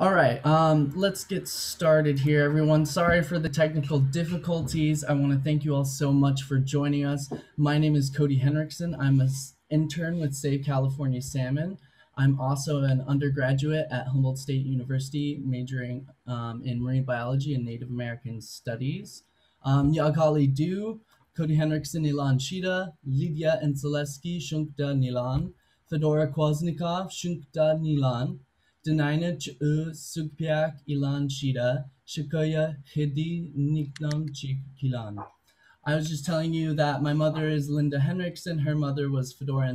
All right, let's get started here, everyone. Sorry for the technical difficulties. I want to thank you all so much for joining us. My name is Cody Henriksen. I'm an intern with Save California Salmon. I'm also an undergraduate at Humboldt State University, majoring in marine biology and Native American studies. Yagali Du, Cody Henriksen Nilan Shida, Lydia Enseleski Shunkda Nilan, Fedora Kwasnikov Shunkda Nilan, Denina Sugpiak Ilan Shida, Shikoya Hidi Niknam Chikilan. I was just telling you that my mother is Linda Henriksen. Her mother was Fedora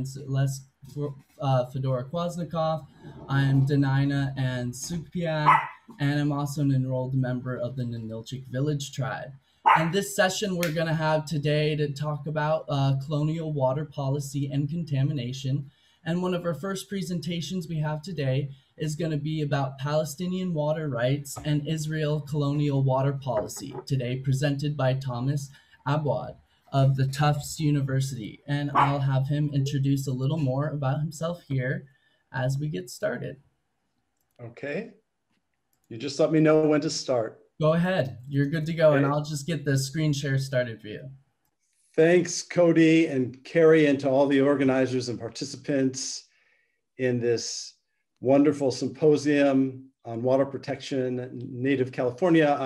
Kwasnikov. I'm Denina and Sugpiak, and I'm also an enrolled member of the Ninilchik Village Tribe. And this session we're going to have today to talk about colonial water policy and contamination. And one of our first presentations we have today is going to be about Palestinian water rights and Israel colonial water policy, today presented by Thomas Abwad of the Tufts University. And I'll have him introduce a little more about himself here as we get started. Okay. You just let me know when to start. Go ahead. You're good to go. Okay. And I'll just get the screen share started for you. Thanks, Cody and Carrie, and to all the organizers and participants in this wonderful symposium on water protection in Native California.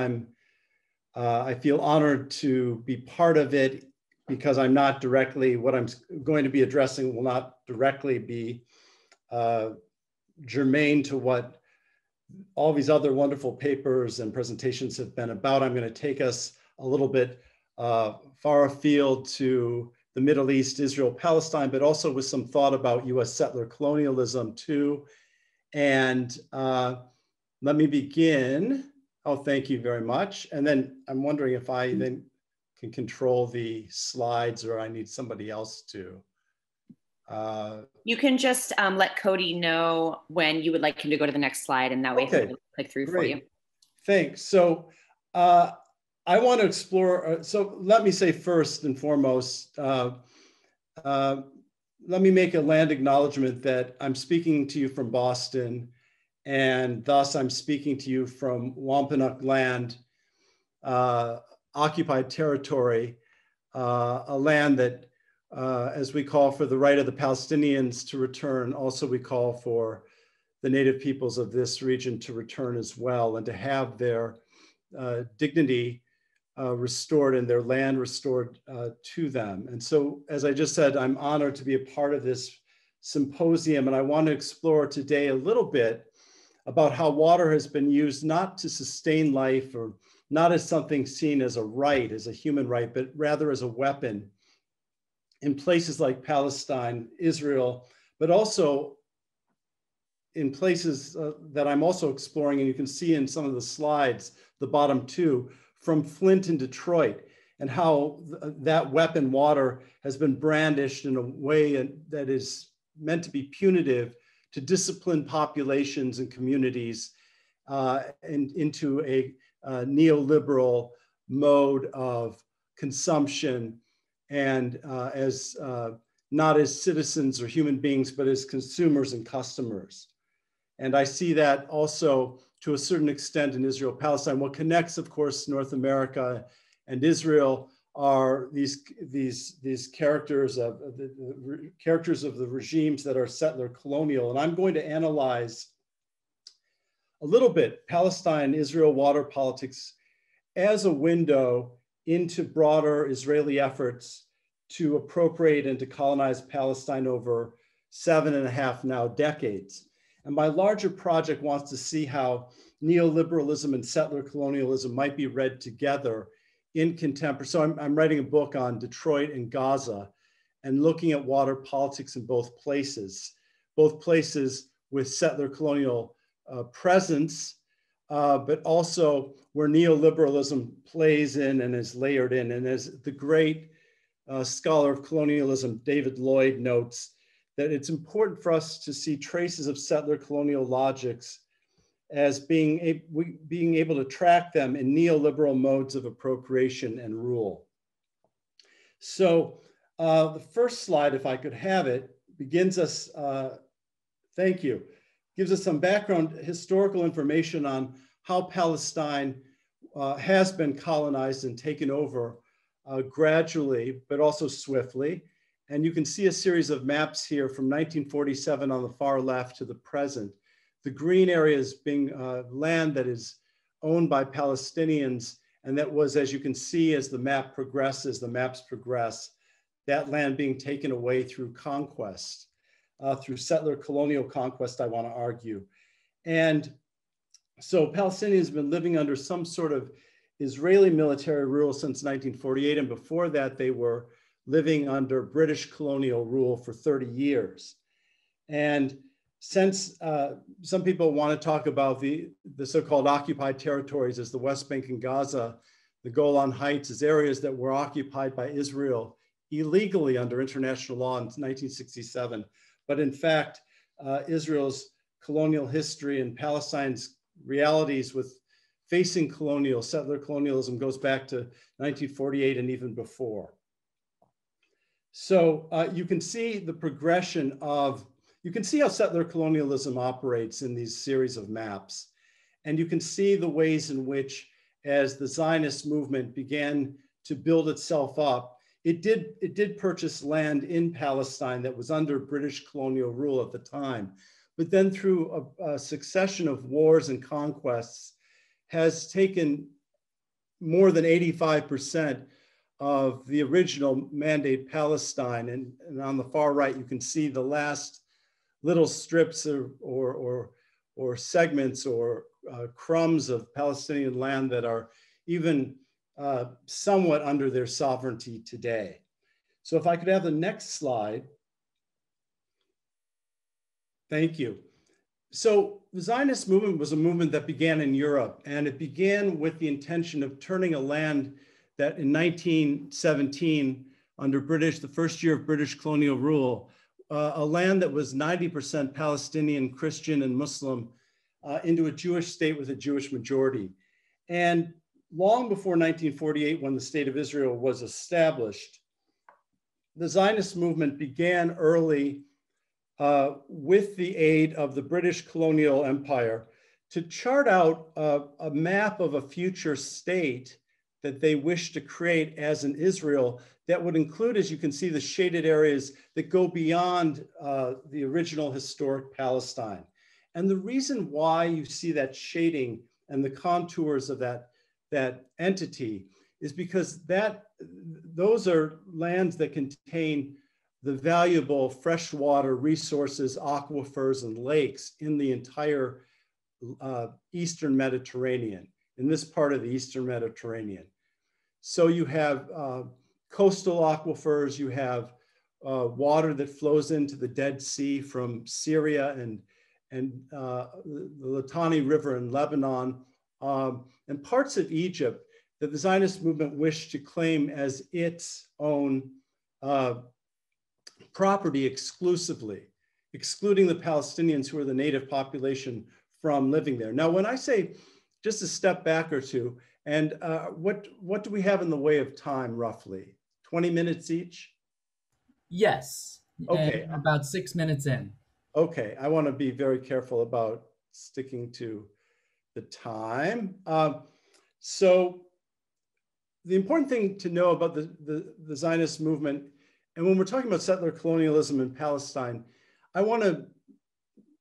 I feel honored to be part of it because I'm not directly, what I'm going to be addressing will not directly be germane to what all these other wonderful papers and presentations have been about. I'm going to take us a little bit far afield to the Middle East, Israel, Palestine, but also with some thought about US settler colonialism too. And let me begin. Oh, thank you very much. And then I'm wondering if I then can control the slides or I need somebody else to. You can just let Cody know when you would like him to go to the next slide, and that way he will click through for you. Thanks. So I want to explore, so let me say first and foremost, let me make a land acknowledgement that I'm speaking to you from Boston, and thus I'm speaking to you from Wampanoag land, occupied territory, a land that, as we call for the right of the Palestinians to return, also we call for the native peoples of this region to return as well and to have their dignity restored and their land restored to them. And so, as I just said, I'm honored to be a part of this symposium, and I want to explore today a little bit about how water has been used not to sustain life or not as something seen as a right, as a human right, but rather as a weapon in places like Palestine, Israel, but also in places that I'm also exploring, and you can see in some of the slides, the bottom two, from Flint and Detroit, and how that weapon water has been brandished in a way that is meant to be punitive to discipline populations and communities and into a neoliberal mode of consumption and as not as citizens or human beings, but as consumers and customers. And I see that also to a certain extent in Israel, Palestine. What connects, of course, North America and Israel are these characters of the regimes that are settler colonial. And I'm going to analyze a little bit Palestine-Israel water politics as a window into broader Israeli efforts to appropriate and to colonize Palestine over 7.5 now decades. And my larger project wants to see how neoliberalism and settler colonialism might be read together in contemporary. So I'm writing a book on Detroit and Gaza and looking at water politics in both places with settler colonial presence, but also where neoliberalism plays in and is layered in. And as the great scholar of colonialism, David Lloyd, notes, that it's important for us to see traces of settler colonial logics as being able to track them in neoliberal modes of appropriation and rule. So the first slide, if I could have it, begins us, thank you, gives us some background historical information on how Palestine has been colonized and taken over gradually, but also swiftly. And you can see a series of maps here from 1947 on the far left to the present. The green areas being land that is owned by Palestinians, and that was, as you can see, as the map progresses, the maps progress, that land being taken away through conquest, through settler colonial conquest, I want to argue. And so Palestinians have been living under some sort of Israeli military rule since 1948, and before that they were living under British colonial rule for 30 years. And since some people want to talk about the so-called occupied territories as the West Bank and Gaza, the Golan Heights as areas that were occupied by Israel illegally under international law in 1967. But in fact, Israel's colonial history and Palestine's realities with facing settler colonialism goes back to 1948 and even before. So you can see the progression of, you can see how settler colonialism operates in these series of maps. And you can see the ways in which, as the Zionist movement began to build itself up, it did purchase land in Palestine that was under British colonial rule at the time. But then through a succession of wars and conquests, has taken more than 85% of the original Mandate Palestine. And on the far right, you can see the last little strips or segments or crumbs of Palestinian land that are even somewhat under their sovereignty today. So if I could have the next slide. Thank you. So the Zionist movement was a movement that began in Europe, and it began with the intention of turning a land that in 1917, under the first year of British colonial rule, a land that was 90% Palestinian, Christian, and Muslim, into a Jewish state with a Jewish majority. And long before 1948, when the state of Israel was established, the Zionist movement began early with the aid of the British colonial empire to chart out a map of a future state that they wish to create as an Israel that would include, as you can see, the shaded areas that go beyond the original historic Palestine. And the reason why you see that shading and the contours of that entity is because those are lands that contain the valuable freshwater resources, aquifers, and lakes in the entire Eastern Mediterranean, in this part of the Eastern Mediterranean. So you have coastal aquifers, you have water that flows into the Dead Sea from Syria and the Litani River in Lebanon, and parts of Egypt that the Zionist movement wished to claim as its own property exclusively, excluding the Palestinians who are the native population from living there. Now, when I say just a step back or two, and what do we have in the way of time roughly? 20 minutes each? Yes. Okay. And about 6 minutes in. Okay, I want to be very careful about sticking to the time. So the important thing to know about the Zionist movement, and when we're talking about settler colonialism in Palestine, I want to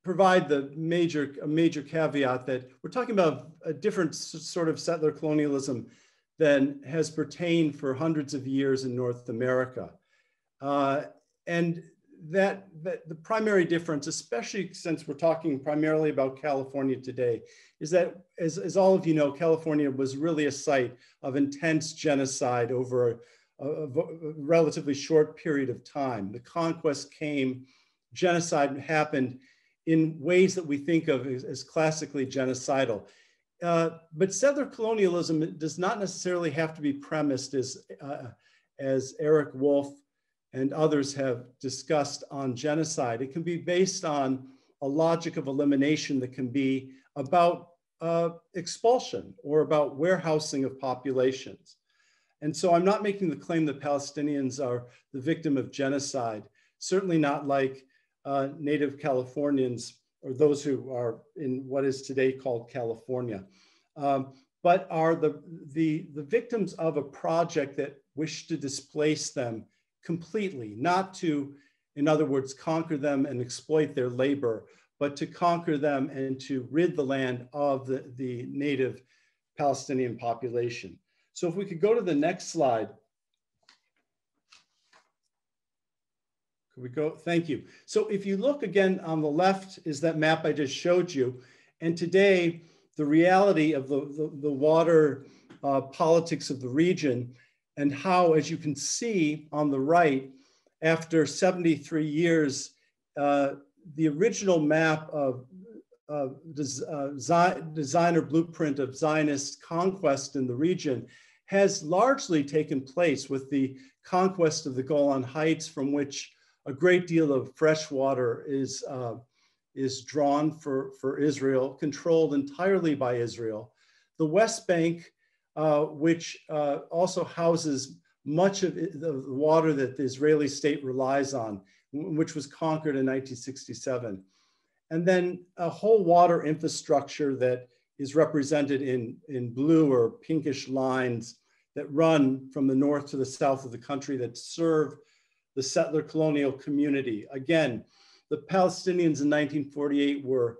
provide a major caveat that we're talking about a different sort of settler colonialism than has pertained for hundreds of years in North America. And that the primary difference, especially since we're talking primarily about California today, is that, as all of you know, California was really a site of intense genocide over a relatively short period of time. The conquest came, genocide happened in ways that we think of as classically genocidal. But settler colonialism does not necessarily have to be premised as Eric Wolf and others have discussed on genocide. It can be based on a logic of elimination that can be about expulsion or about warehousing of populations. And so I'm not making the claim that Palestinians are the victim of genocide, certainly not like native Californians or those who are in what is today called California, but are the victims of a project that wished to displace them completely, not to, in other words, conquer them and exploit their labor, but to conquer them and to rid the land of the native Palestinian population. So if we could go to the next slide. Could we go? Thank you. So if you look again on the left is that map I just showed you. And today, the reality of the water politics of the region, and how, as you can see on the right, after 73 years, the original map of designer blueprint of Zionist conquest in the region has largely taken place with the conquest of the Golan Heights, from which a great deal of fresh water is drawn for Israel, controlled entirely by Israel. The West Bank, which also houses much of the water that the Israeli state relies on, which was conquered in 1967. And then a whole water infrastructure that is represented in blue or pinkish lines that run from the north to the south of the country that serve the settler colonial community. Again, the Palestinians in 1948 were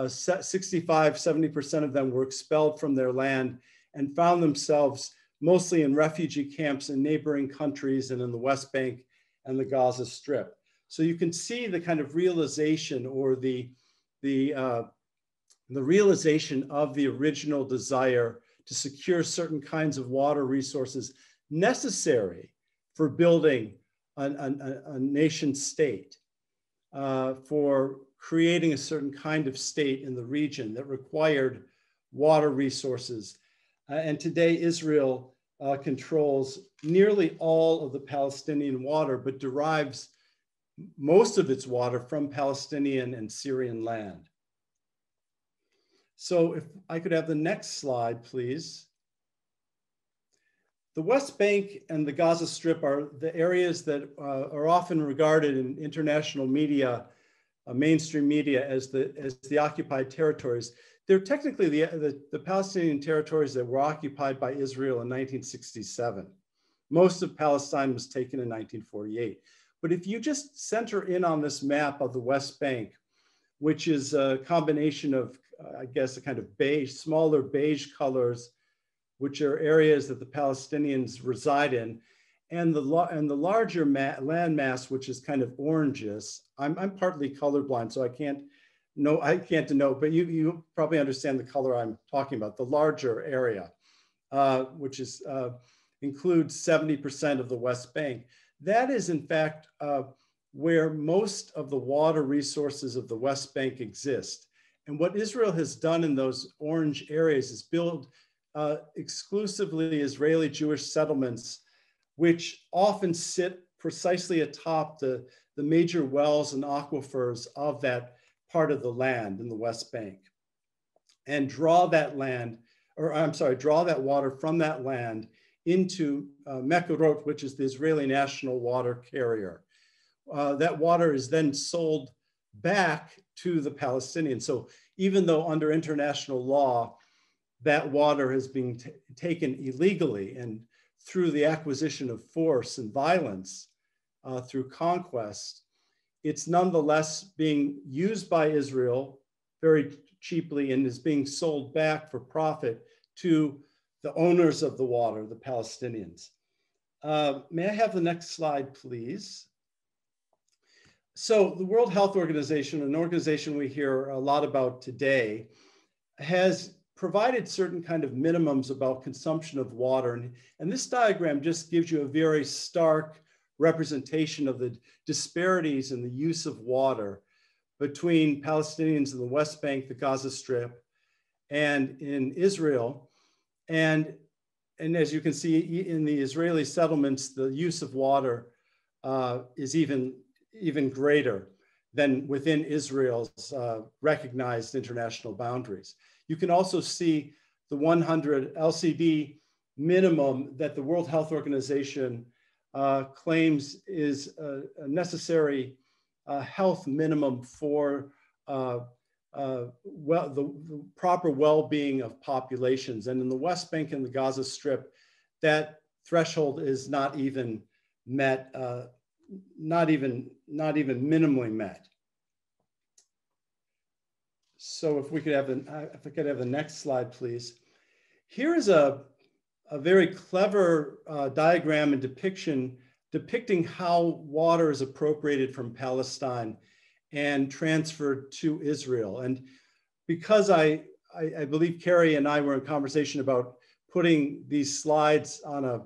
65, 70% of them were expelled from their land and found themselves mostly in refugee camps in neighboring countries and in the West Bank and the Gaza Strip. So you can see the kind of realization, or the realization of the original desire to secure certain kinds of water resources necessary for building a nation state, for creating a certain kind of state in the region that required water resources. And today Israel controls nearly all of the Palestinian water, but derives most of its water from Palestinian and Syrian land. So if I could have the next slide, please. The West Bank and the Gaza Strip are the areas that are often regarded in international media, mainstream media, as the occupied territories. They're technically the Palestinian territories that were occupied by Israel in 1967. Most of Palestine was taken in 1948. But if you just center in on this map of the West Bank, which is a combination of, I guess, a kind of beige, smaller beige colors, which are areas that the Palestinians reside in, and the larger land mass, which is kind of oranges. I'm partly colorblind, so I can't denote, but you probably understand the color I'm talking about. The larger area, which is includes 70% of the West Bank. That is, in fact, where most of the water resources of the West Bank exist. And what Israel has done in those orange areas is build exclusively Israeli Jewish settlements, which often sit precisely atop the major wells and aquifers of that part of the land in the West Bank, and draw that water from that land into Mekorot, which is the Israeli national water carrier. That water is then sold back to the Palestinians. So even though under international law, that water has been taken illegally and through the acquisition of force and violence through conquest, it's nonetheless being used by Israel very cheaply and is being sold back for profit to the owners of the water, the Palestinians. May I have the next slide, please? So the World Health Organization, an organization we hear a lot about today, has provided certain kind of minimums about consumption of water. And this diagram just gives you a very stark representation of the disparities in the use of water between Palestinians in the West Bank, the Gaza Strip, and in Israel. And as you can see in the Israeli settlements, the use of water is even greater than within Israel's recognized international boundaries. You can also see the 100 LCD minimum that the World Health Organization claims is a necessary health minimum for the proper well-being of populations. And in the West Bank and the Gaza Strip, that threshold is not even met, not even minimally met. So if we could have the next slide, please. Here is a very clever diagram and depiction depicting how water is appropriated from Palestine and transferred to Israel. And because I believe Carrie and I were in conversation about putting these slides on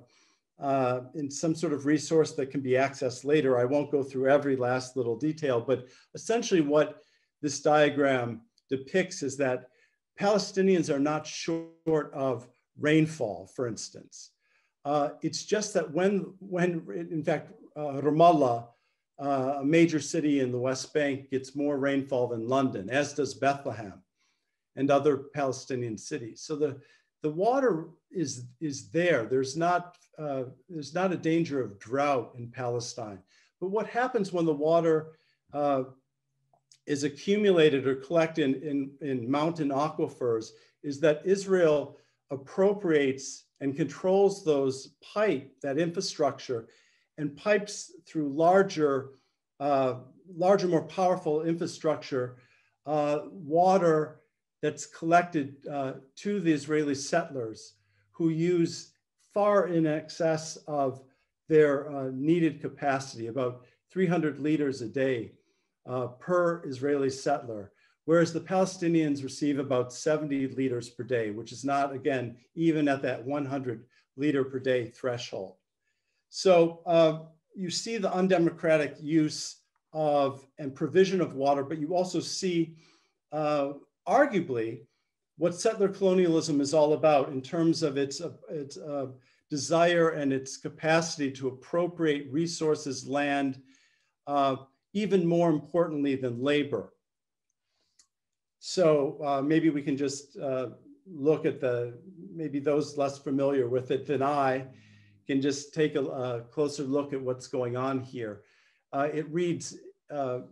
in some sort of resource that can be accessed later, I won't go through every last little detail, but essentially what this diagram depicts is that Palestinians are not short of rainfall, for instance. It's just that when in fact, Ramallah, a major city in the West Bank, gets more rainfall than London, as does Bethlehem and other Palestinian cities. So the water is there. There's not a danger of drought in Palestine. But what happens when the water is accumulated or collected in mountain aquifers is that Israel appropriates and controls that infrastructure, and pipes through larger, more powerful infrastructure, water that's collected to the Israeli settlers, who use far in excess of their needed capacity, about 300 liters a day per Israeli settler, whereas the Palestinians receive about 70 liters per day, which is not, again, even at that 100 liter per day threshold. So you see the undemocratic use of and provision of water, but you also see, arguably, what settler colonialism is all about in terms of its desire and its capacity to appropriate resources, land, even more importantly than labor. So maybe we can just look at maybe those less familiar with it than I can just take a closer look at what's going on here. It reads, the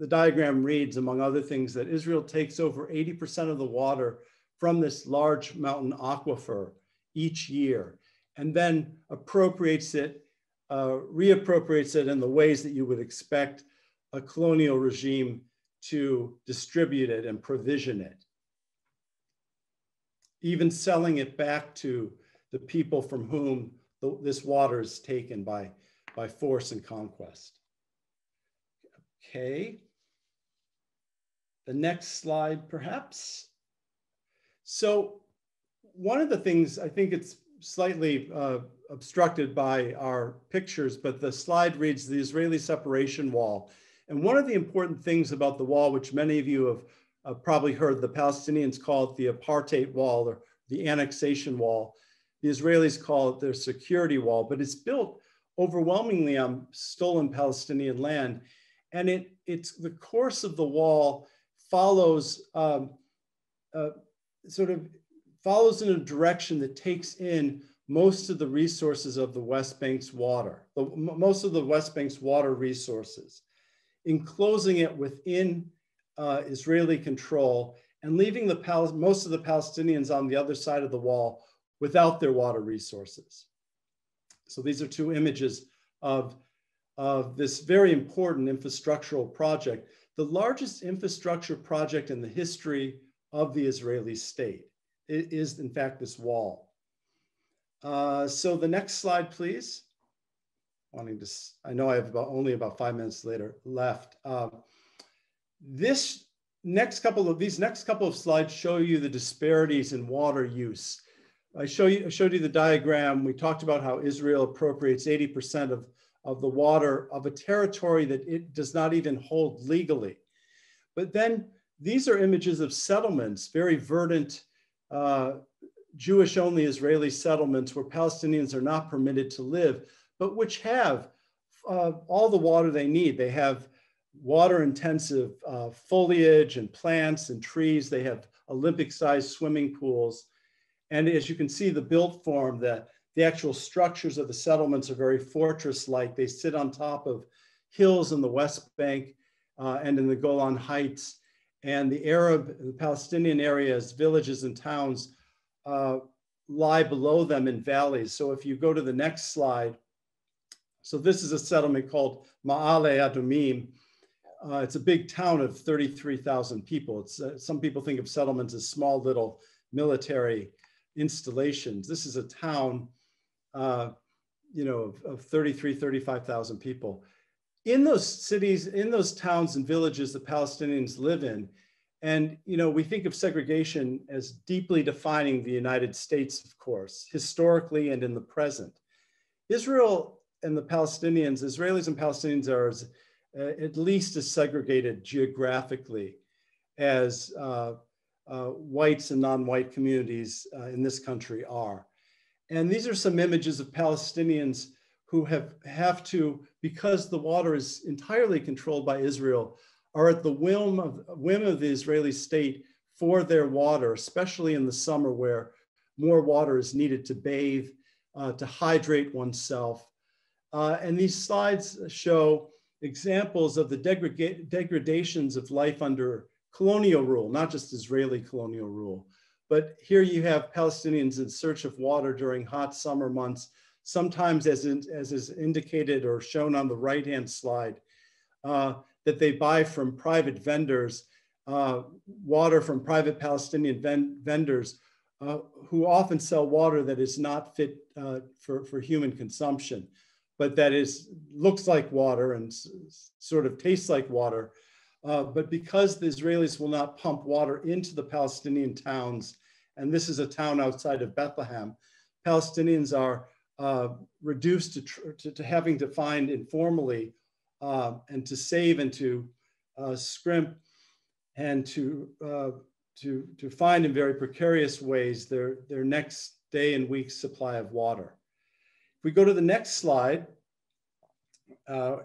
diagram reads, among other things, that Israel takes over 80% of the water from this large mountain aquifer each year, and then appropriates it, reappropriates it in the ways that you would expect a colonial regime to distribute it and provision it, even selling it back to the people from whom this water is taken by force and conquest. Okay. The next slide, perhaps. So one of the things, I think it's slightly obstructed by our pictures, but the slide reads the Israeli separation wall. And one of the important things about the wall, which many of you have probably heard, the Palestinians call it the apartheid wall or the annexation wall. The Israelis call it their security wall, but it's built overwhelmingly on stolen Palestinian land. And the course of the wall follows follows in a direction that takes in most of the resources of the West Bank's water, most of the West Bank's water resources, enclosing it within Israeli control and leaving most of the Palestinians on the other side of the wall without their water resources. So these are two images of this very important infrastructural project, the largest infrastructure project in the history of the Israeli state. It is, in fact, this wall. So the next slide, please. I know I have only about 5 minutes left. These next couple of slides show you the disparities in water use. I showed you the diagram. We talked about how Israel appropriates 80% of the water of a territory that it does not even hold legally. But then these are images of settlements, very verdant, Jewish-only Israeli settlements where Palestinians are not permitted to live, but which have all the water they need. They have water-intensive foliage and plants and trees. They have Olympic-sized swimming pools. And as you can see, the built form, the actual structures of the settlements are very fortress-like. They sit on top of hills in the West Bank and in the Golan Heights. and the Palestinian areas, villages and towns lie below them in valleys. So if you go to the next slide, so this is a settlement called Ma'ale Adumim. It's a big town of 33,000 people. It's some people think of settlements as small little military installations. This is a town, of 35,000 people. In those cities, in those towns and villages the Palestinians live in, and we think of segregation as deeply defining the United States, of course, historically and in the present. Israel and the Palestinians, Israelis and Palestinians are at least as segregated geographically as whites and non-white communities in this country are. And these are some images of Palestinians who have to, because the water is entirely controlled by Israel, are at the whim of the Israeli state for their water, especially in the summer where more water is needed to bathe, to hydrate oneself. And these slides show examples of the degradations of life under colonial rule, not just Israeli colonial rule. But here you have Palestinians in search of water during hot summer months, sometimes as is indicated or shown on the right-hand slide, that they buy from private vendors, water from private Palestinian vendors who often sell water that is not fit for human consumption, but that looks like water and sort of tastes like water. But because the Israelis will not pump water into the Palestinian towns, and this is a town outside of Bethlehem, Palestinians are reduced to having to find informally and to save and to scrimp and to find in very precarious ways their next day and week's supply of water. If we go to the next slide,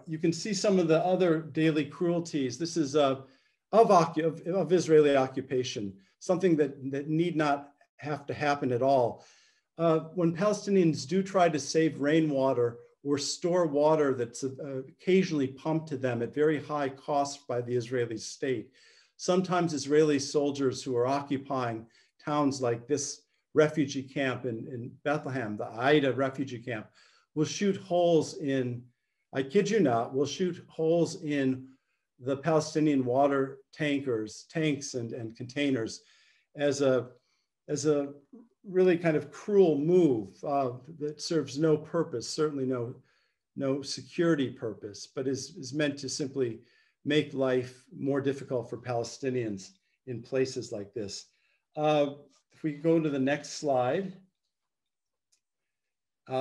you can see some of the other daily cruelties. This is of Israeli occupation, something that need not have to happen at all. When Palestinians do try to save rainwater or store water that's occasionally pumped to them at very high cost by the Israeli state, sometimes Israeli soldiers who are occupying towns like this refugee camp in Bethlehem, the Aida refugee camp, will shoot holes in, I kid you not, will shoot holes in the Palestinian water tanks and containers as a really kind of cruel move that serves no purpose, certainly no security purpose, but is meant to simply make life more difficult for Palestinians in places like this. If we go to the next slide,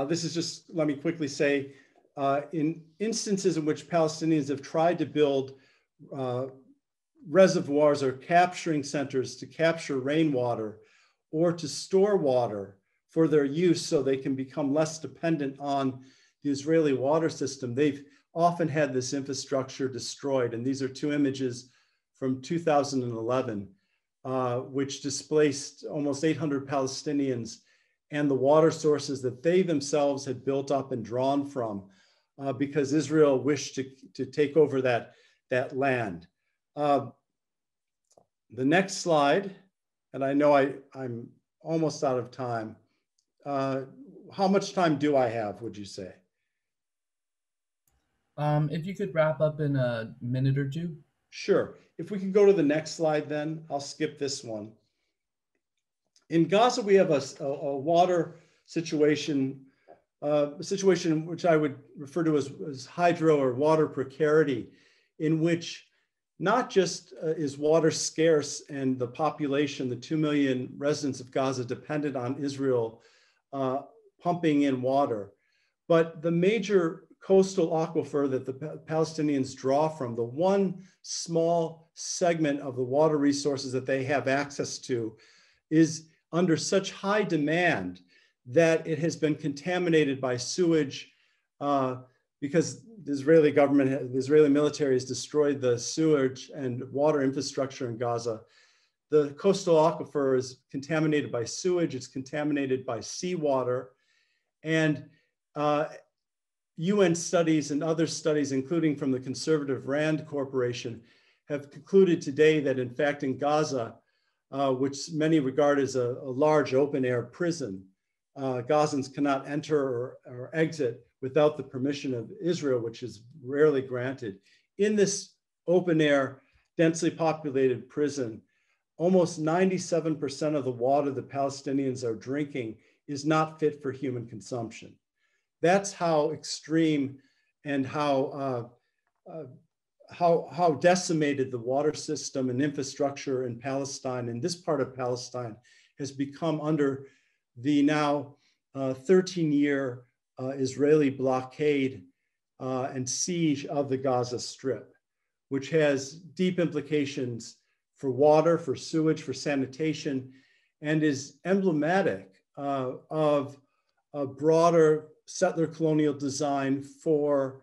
this is just, let me quickly say, in instances in which Palestinians have tried to build reservoirs or capturing centers to capture rainwater or to store water for their use so they can become less dependent on the Israeli water system, they've often had this infrastructure destroyed. And these are two images from 2011, which displaced almost 800 Palestinians and the water sources that they themselves had built up and drawn from because Israel wished to take over that land. The next slide, and I know I'm almost out of time. How much time do I have, would you say? If you could wrap up in a minute or two. Sure. If we could go to the next slide, then I'll skip this one. In Gaza, we have a water situation, which I would refer to as hydro or water precarity, in which not just is water scarce and the population, the 2 million residents of Gaza dependent on Israel pumping in water, but the major coastal aquifer that the Palestinians draw from, the one small segment of the water resources that they have access to, is under such high demand that it has been contaminated by sewage because the Israeli government, the Israeli military has destroyed the sewage and water infrastructure in Gaza. The coastal aquifer is contaminated by sewage, it's contaminated by seawater, and UN studies and other studies, including from the conservative RAND Corporation, have concluded today that in fact in Gaza, which many regard as a large open air prison, Gazans cannot enter or exit without the permission of Israel, which is rarely granted. In this open air, densely populated prison, almost 97% of the water the Palestinians are drinking is not fit for human consumption. That's how extreme and how decimated the water system and infrastructure in Palestine, in this part of Palestine, has become under the now 13-year Israeli blockade and siege of the Gaza Strip, which has deep implications for water, for sewage, for sanitation, and is emblematic of a broader settler colonial design for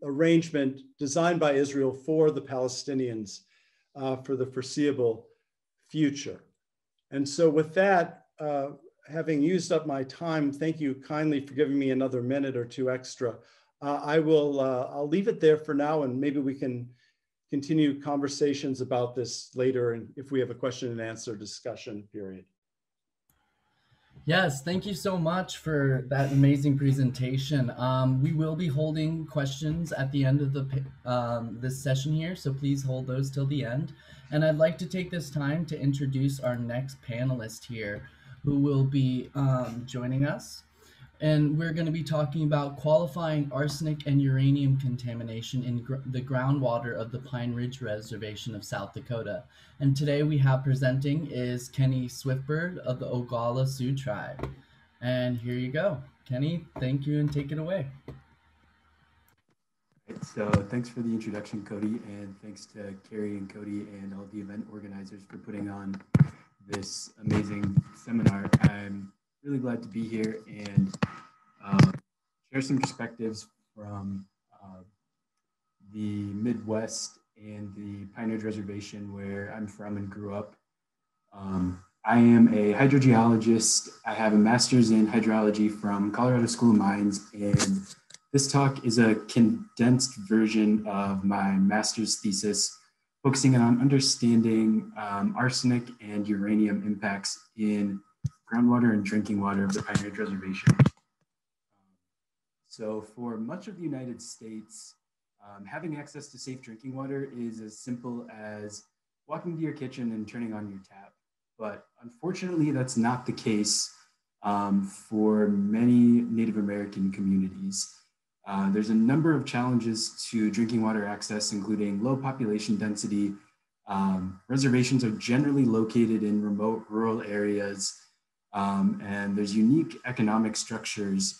arrangement designed by Israel for the Palestinians for the foreseeable future. And so with that, having used up my time, thank you kindly for giving me another minute or two extra. I'll leave it there for now, and maybe we can continue conversations about this later, and if we have a question and answer discussion period. Yes, thank you so much for that amazing presentation. We will be holding questions at the end of this session here, so please hold those till the end. And I'd like to take this time to introduce our next panelist here, who will be joining us. And we're going to be talking about qualifying arsenic and uranium contamination in the groundwater of the Pine Ridge Reservation of South Dakota. And today we have presenting is Kenny Swiftbird of the Oglala Sioux Tribe. And here you go. Kenny, thank you and take it away. Right, so thanks for the introduction, Cody, and thanks to Carrie and Cody and all the event organizers for putting on this amazing seminar. I'm really glad to be here and share some perspectives from the Midwest and the Pine Ridge Reservation, where I'm from and grew up. I am a hydrogeologist. I have a master's in hydrology from Colorado School of Mines, and this talk is a condensed version of my master's thesis, focusing on understanding arsenic and uranium impacts in groundwater and drinking water of the Pine Ridge Reservation. So for much of the United States, having access to safe drinking water is as simple as walking to your kitchen and turning on your tap. But unfortunately, that's not the case for many Native American communities. There's a number of challenges to drinking water access, including low population density. Reservations are generally located in remote rural areas, and there's unique economic structures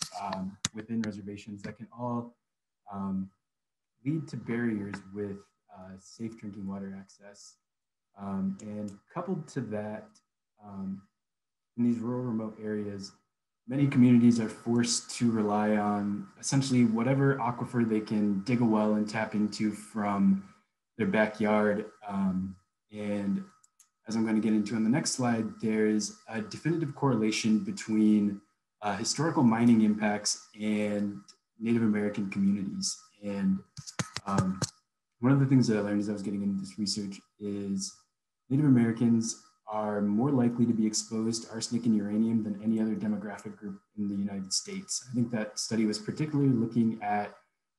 within reservations that can all lead to barriers with safe drinking water access. And coupled to that, in these rural remote areas, many communities are forced to rely on essentially whatever aquifer they can dig a well and tap into from their backyard. And as I'm going to get into on the next slide, there's a definitive correlation between historical mining impacts and Native American communities. And one of the things that I learned as I was getting into this research is Native Americans are more likely to be exposed to arsenic and uranium than any other demographic group in the United States. I think that study was particularly looking at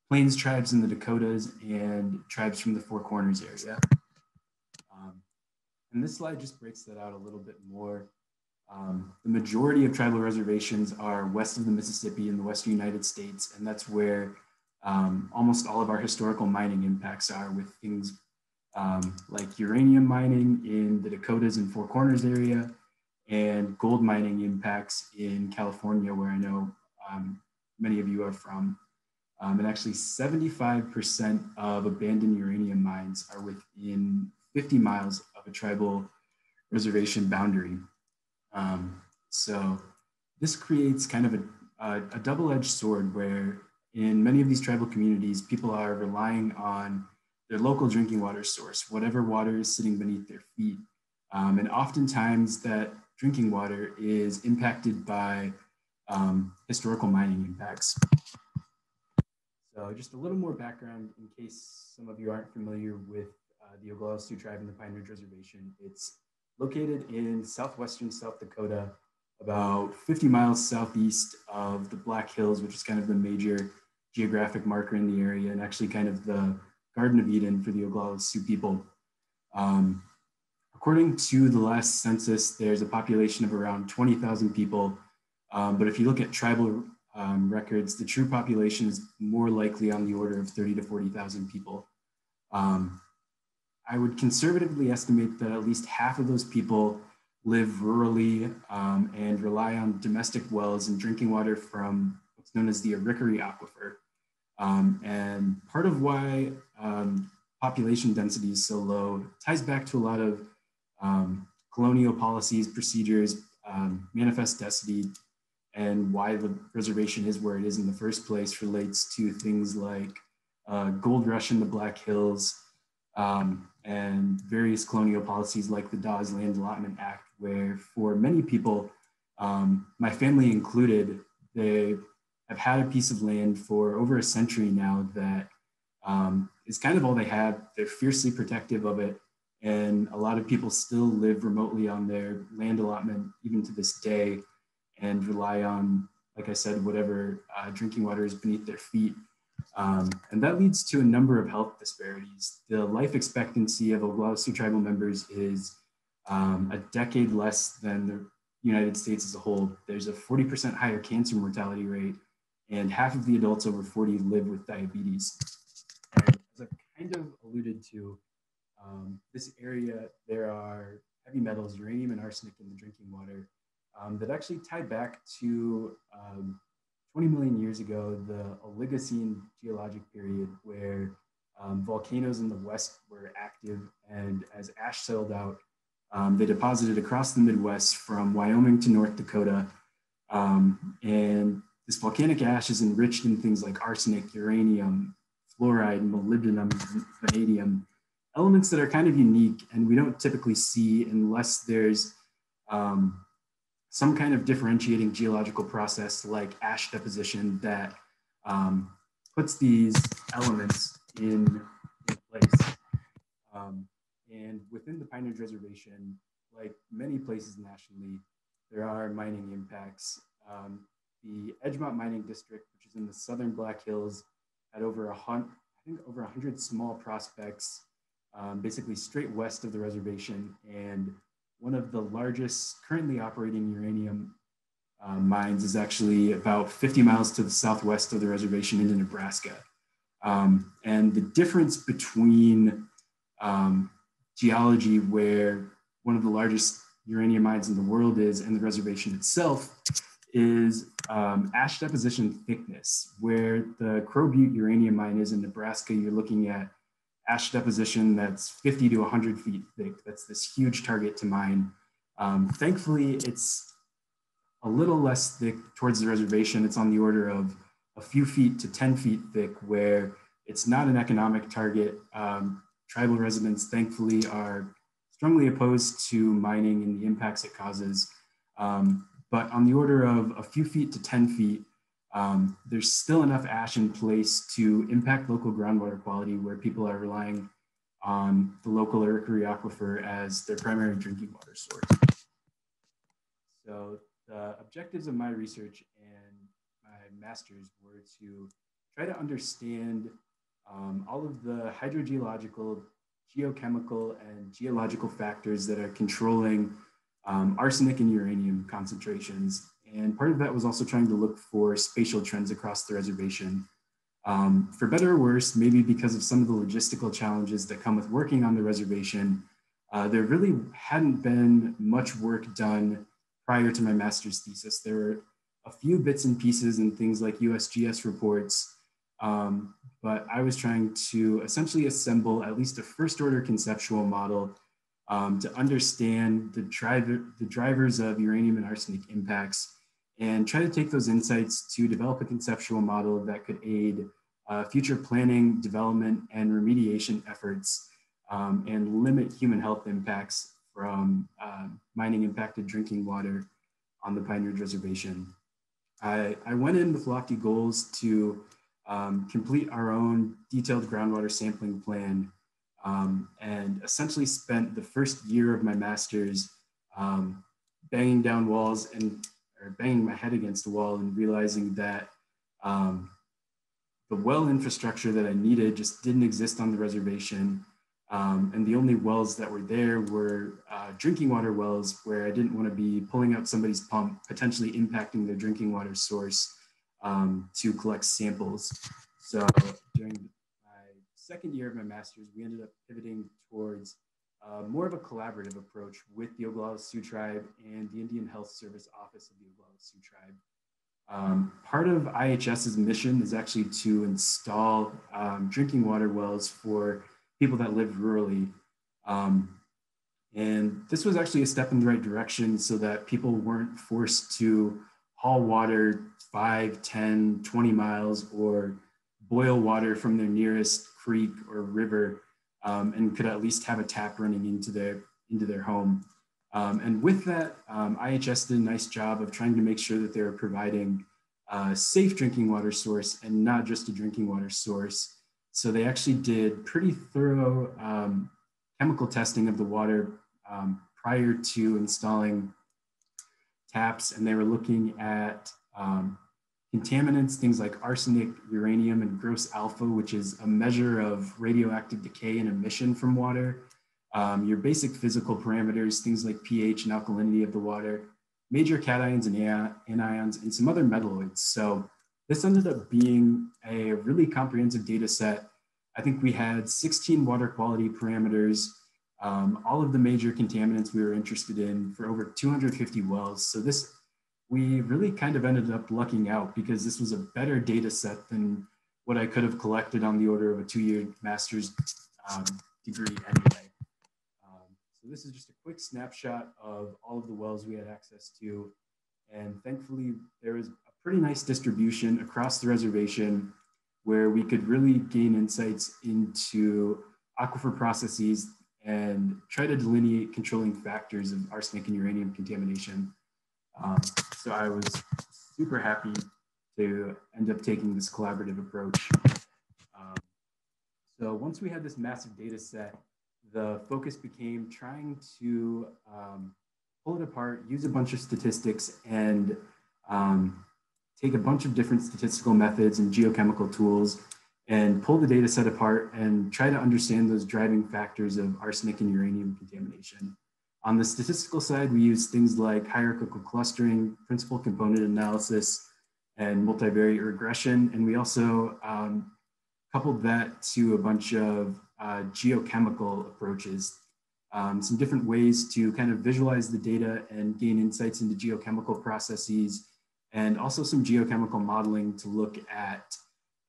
Plains tribes in the Dakotas and tribes from the Four Corners area. And this slide just breaks that out a little bit more. The majority of tribal reservations are west of the Mississippi in the Western United States, and that's where almost all of our historical mining impacts are, with things like uranium mining in the Dakotas and Four Corners area, and gold mining impacts in California, where I know many of you are from. And actually 75% of abandoned uranium mines are within 50 miles of a tribal reservation boundary. So this creates kind of a double-edged sword, where in many of these tribal communities, people are relying on their local drinking water source, whatever water is sitting beneath their feet. And oftentimes that drinking water is impacted by historical mining impacts. So just a little more background in case some of you aren't familiar with the Oglala Sioux Tribe and the Pine Ridge Reservation. It's located in southwestern South Dakota, about 50 miles southeast of the Black Hills, which is kind of the major geographic marker in the area and actually kind of the Garden of Eden for the Oglala Sioux people. According to the last census, there's a population of around 20,000 people. But if you look at tribal records, the true population is more likely on the order of 30 to 40,000 people. I would conservatively estimate that at least half of those people live rurally and rely on domestic wells and drinking water from what's known as the Arickaree Aquifer. And part of why population density is so low ties back to a lot of colonial policies, procedures, manifest destiny, and why the reservation is where it is in the first place relates to things like gold rush in the Black Hills and various colonial policies like the Dawes Land Allotment Act, where for many people, my family included, they have had a piece of land for over a century now that is kind of all they have. They're fiercely protective of it. And a lot of people still live remotely on their land allotment, even to this day, and rely on, like I said, whatever drinking water is beneath their feet. And that leads to a number of health disparities. The life expectancy of Oglala Sioux tribal members is a decade less than the United States as a whole. There's a 40% higher cancer mortality rate, and half of the adults over 40 live with diabetes. And as I've kind of alluded to, this area, there are heavy metals, uranium and arsenic in the drinking water that actually tie back to 20 million years ago, the Oligocene geologic period, where volcanoes in the west were active, and as ash settled out, they deposited across the Midwest from Wyoming to North Dakota. And this volcanic ash is enriched in things like arsenic, uranium, fluoride, molybdenum, vanadium, elements that are kind of unique and we don't typically see unless there's some kind of differentiating geological process like ash deposition that puts these elements in place. And within the Pine Ridge Reservation, like many places nationally, there are mining impacts. The Edgemont Mining District, which is in the southern Black Hills, had over 100 small prospects, basically straight west of the reservation, and one of the largest currently operating uranium mines is actually about 50 miles to the southwest of the reservation into Nebraska. And the difference between geology, where one of the largest uranium mines in the world is, and the reservation itself, is ash deposition thickness. Where the Crow Butte uranium mine is in Nebraska, you're looking at ash deposition that's 50 to 100 feet thick. That's this huge target to mine. Thankfully, it's a little less thick towards the reservation. It's on the order of a few feet to 10 feet thick, where it's not an economic target. Tribal residents, thankfully, are strongly opposed to mining and the impacts it causes. But on the order of a few feet to 10 feet, there's still enough ash in place to impact local groundwater quality, where people are relying on the local Arickaree Aquifer as their primary drinking water source. So the objectives of my research and my master's were to try to understand all of the hydrogeological, geochemical, and geological factors that are controlling arsenic and uranium concentrations. And part of that was also trying to look for spatial trends across the reservation. For better or worse, maybe because of some of the logistical challenges that come with working on the reservation, there really hadn't been much work done prior to my master's thesis. There were a few bits and pieces and things like USGS reports, but I was trying to essentially assemble at least a first order conceptual model to understand the drivers of uranium and arsenic impacts, and try to take those insights to develop a conceptual model that could aid future planning, development, and remediation efforts, and limit human health impacts from mining impacted drinking water on the Pine Ridge Reservation. I went in with lofty goals to complete our own detailed groundwater sampling plan and essentially spent the first year of my master's banging down walls or banging my head against the wall and realizing that the well infrastructure that I needed just didn't exist on the reservation. And the only wells that were there were drinking water wells where I didn't want to be pulling out somebody's pump, potentially impacting their drinking water source to collect samples. So during my second year of my master's, we ended up pivoting towards more of a collaborative approach with the Oglala Sioux Tribe and the Indian Health Service Office of the Oglala Sioux Tribe. Part of IHS's mission is actually to install drinking water wells for people that live rurally. And this was actually a step in the right direction so that people weren't forced to haul water 5, 10, 20 miles or boil water from their nearest creek or river and could at least have a tap running into their home. And with that, IHS did a nice job of trying to make sure that they were providing a safe drinking water source and not just a drinking water source. So they actually did pretty thorough chemical testing of the water prior to installing taps, and they were looking at contaminants, things like arsenic, uranium, and gross alpha, which is a measure of radioactive decay and emission from water. Your basic physical parameters, things like pH and alkalinity of the water, major cations and anions, and some other metalloids. So this ended up being a really comprehensive data set. I think we had 16 water quality parameters, all of the major contaminants we were interested in for over 250 wells. So we really kind of ended up lucking out because this was a better data set than what I could have collected on the order of a 2-year master's degree anyway. So this is just a quick snapshot of all of the wells we had access to. And thankfully, there was a pretty nice distribution across the reservation where we could really gain insights into aquifer processes and try to delineate controlling factors of arsenic and uranium contamination. So I was super happy to end up taking this collaborative approach. So once we had this massive data set, the focus became trying to pull it apart, use a bunch of statistics, and take a bunch of different statistical methods and geochemical tools and pull the data set apart and try to understand those driving factors of arsenic and uranium contamination. On the statistical side, we use things like hierarchical clustering, principal component analysis, and multivariate regression. And we also coupled that to a bunch of geochemical approaches, some different ways to kind of visualize the data and gain insights into geochemical processes, and also some geochemical modeling to look at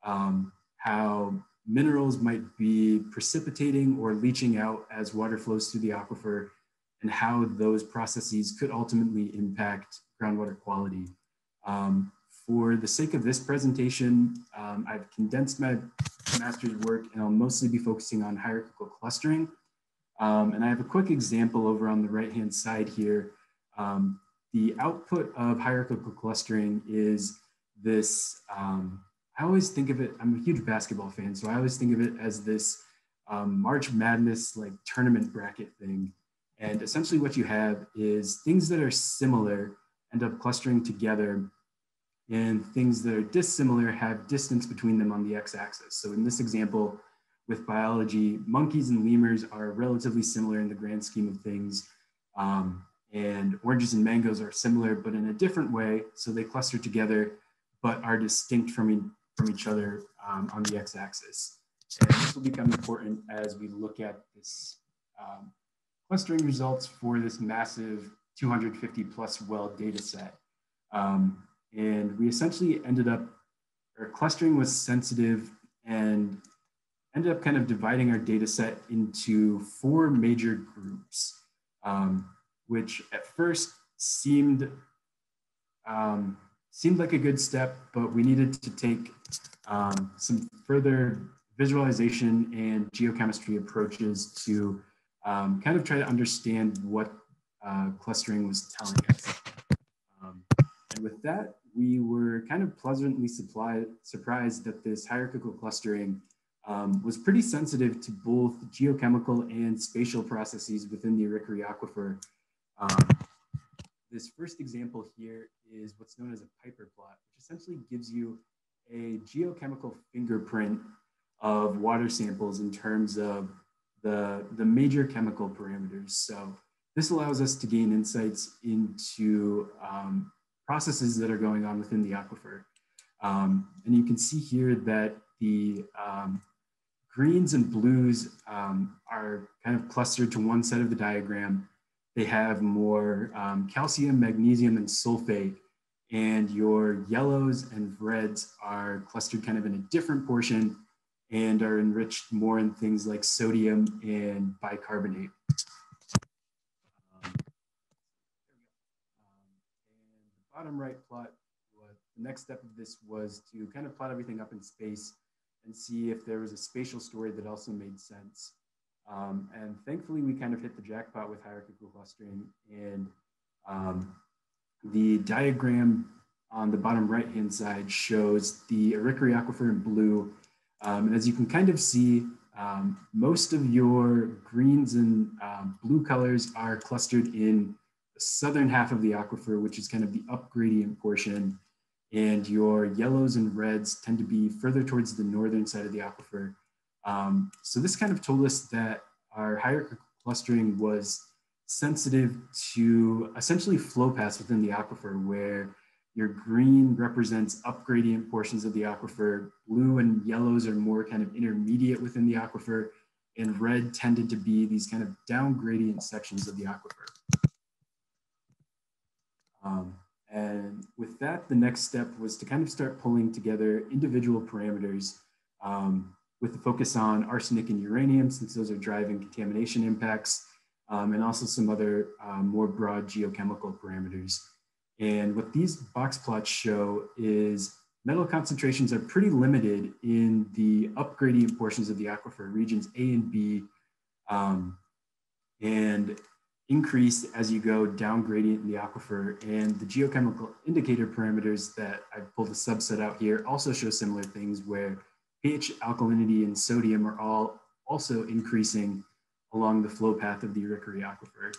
how minerals might be precipitating or leaching out as water flows through the aquifer, and how those processes could ultimately impact groundwater quality. For the sake of this presentation, I've condensed my master's work and I'll mostly be focusing on hierarchical clustering. And I have a quick example over on the right-hand side here. The output of hierarchical clustering is this, I always think of it, I'm a huge basketball fan, so I always think of it as this March Madness like tournament bracket thing. And essentially what you have is things that are similar end up clustering together, and things that are dissimilar have distance between them on the x-axis. So in this example with biology, monkeys and lemurs are relatively similar in the grand scheme of things. And oranges and mangoes are similar, but in a different way. So they cluster together, but are distinct from each other on the x-axis. And this will become important as we look at this clustering results for this massive 250 plus well data set. And we essentially ended up, our clustering was sensitive and ended up kind of dividing our data set into 4 major groups, which at first seemed like a good step, but we needed to take some further visualization and geochemistry approaches to kind of try to understand what clustering was telling us. And with that, we were kind of pleasantly surprised that this hierarchical clustering was pretty sensitive to both geochemical and spatial processes within the Arikari Aquifer. This first example here is what's known as a Piper plot, which essentially gives you a geochemical fingerprint of water samples in terms of the major chemical parameters. So this allows us to gain insights into processes that are going on within the aquifer. And you can see here that the greens and blues are kind of clustered to one side of the diagram. They have more calcium, magnesium, and sulfate. And your yellows and reds are clustered kind of in a different portion and are enriched more in things like sodium and bicarbonate. And the bottom right plot, the next step of this was to kind of plot everything up in space and see if there was a spatial story that also made sense. And thankfully, we kind of hit the jackpot with hierarchical clustering. And the diagram on the bottom right-hand side shows the Arikari Aquifer in blue. And as you can kind of see, most of your greens and blue colors are clustered in the southern half of the aquifer, which is kind of the up gradient portion. And your yellows and reds tend to be further towards the northern side of the aquifer. So this kind of told us that our hierarchical clustering was sensitive to essentially flow paths within the aquifer, where your green represents up gradient portions of the aquifer, blue and yellows are more kind of intermediate within the aquifer, and red tended to be these kind of down gradient sections of the aquifer. And with that, the next step was to kind of start pulling together individual parameters with the focus on arsenic and uranium, since those are driving contamination impacts, and also some other more broad geochemical parameters. And what these box plots show is metal concentrations are pretty limited in the up gradient portions of the aquifer, regions A and B, and increase as you go down gradient in the aquifer. And the geochemical indicator parameters that I've pulled a subset out here also show similar things, where pH, alkalinity, and sodium are all also increasing along the flow path of the Arikari Aquifer.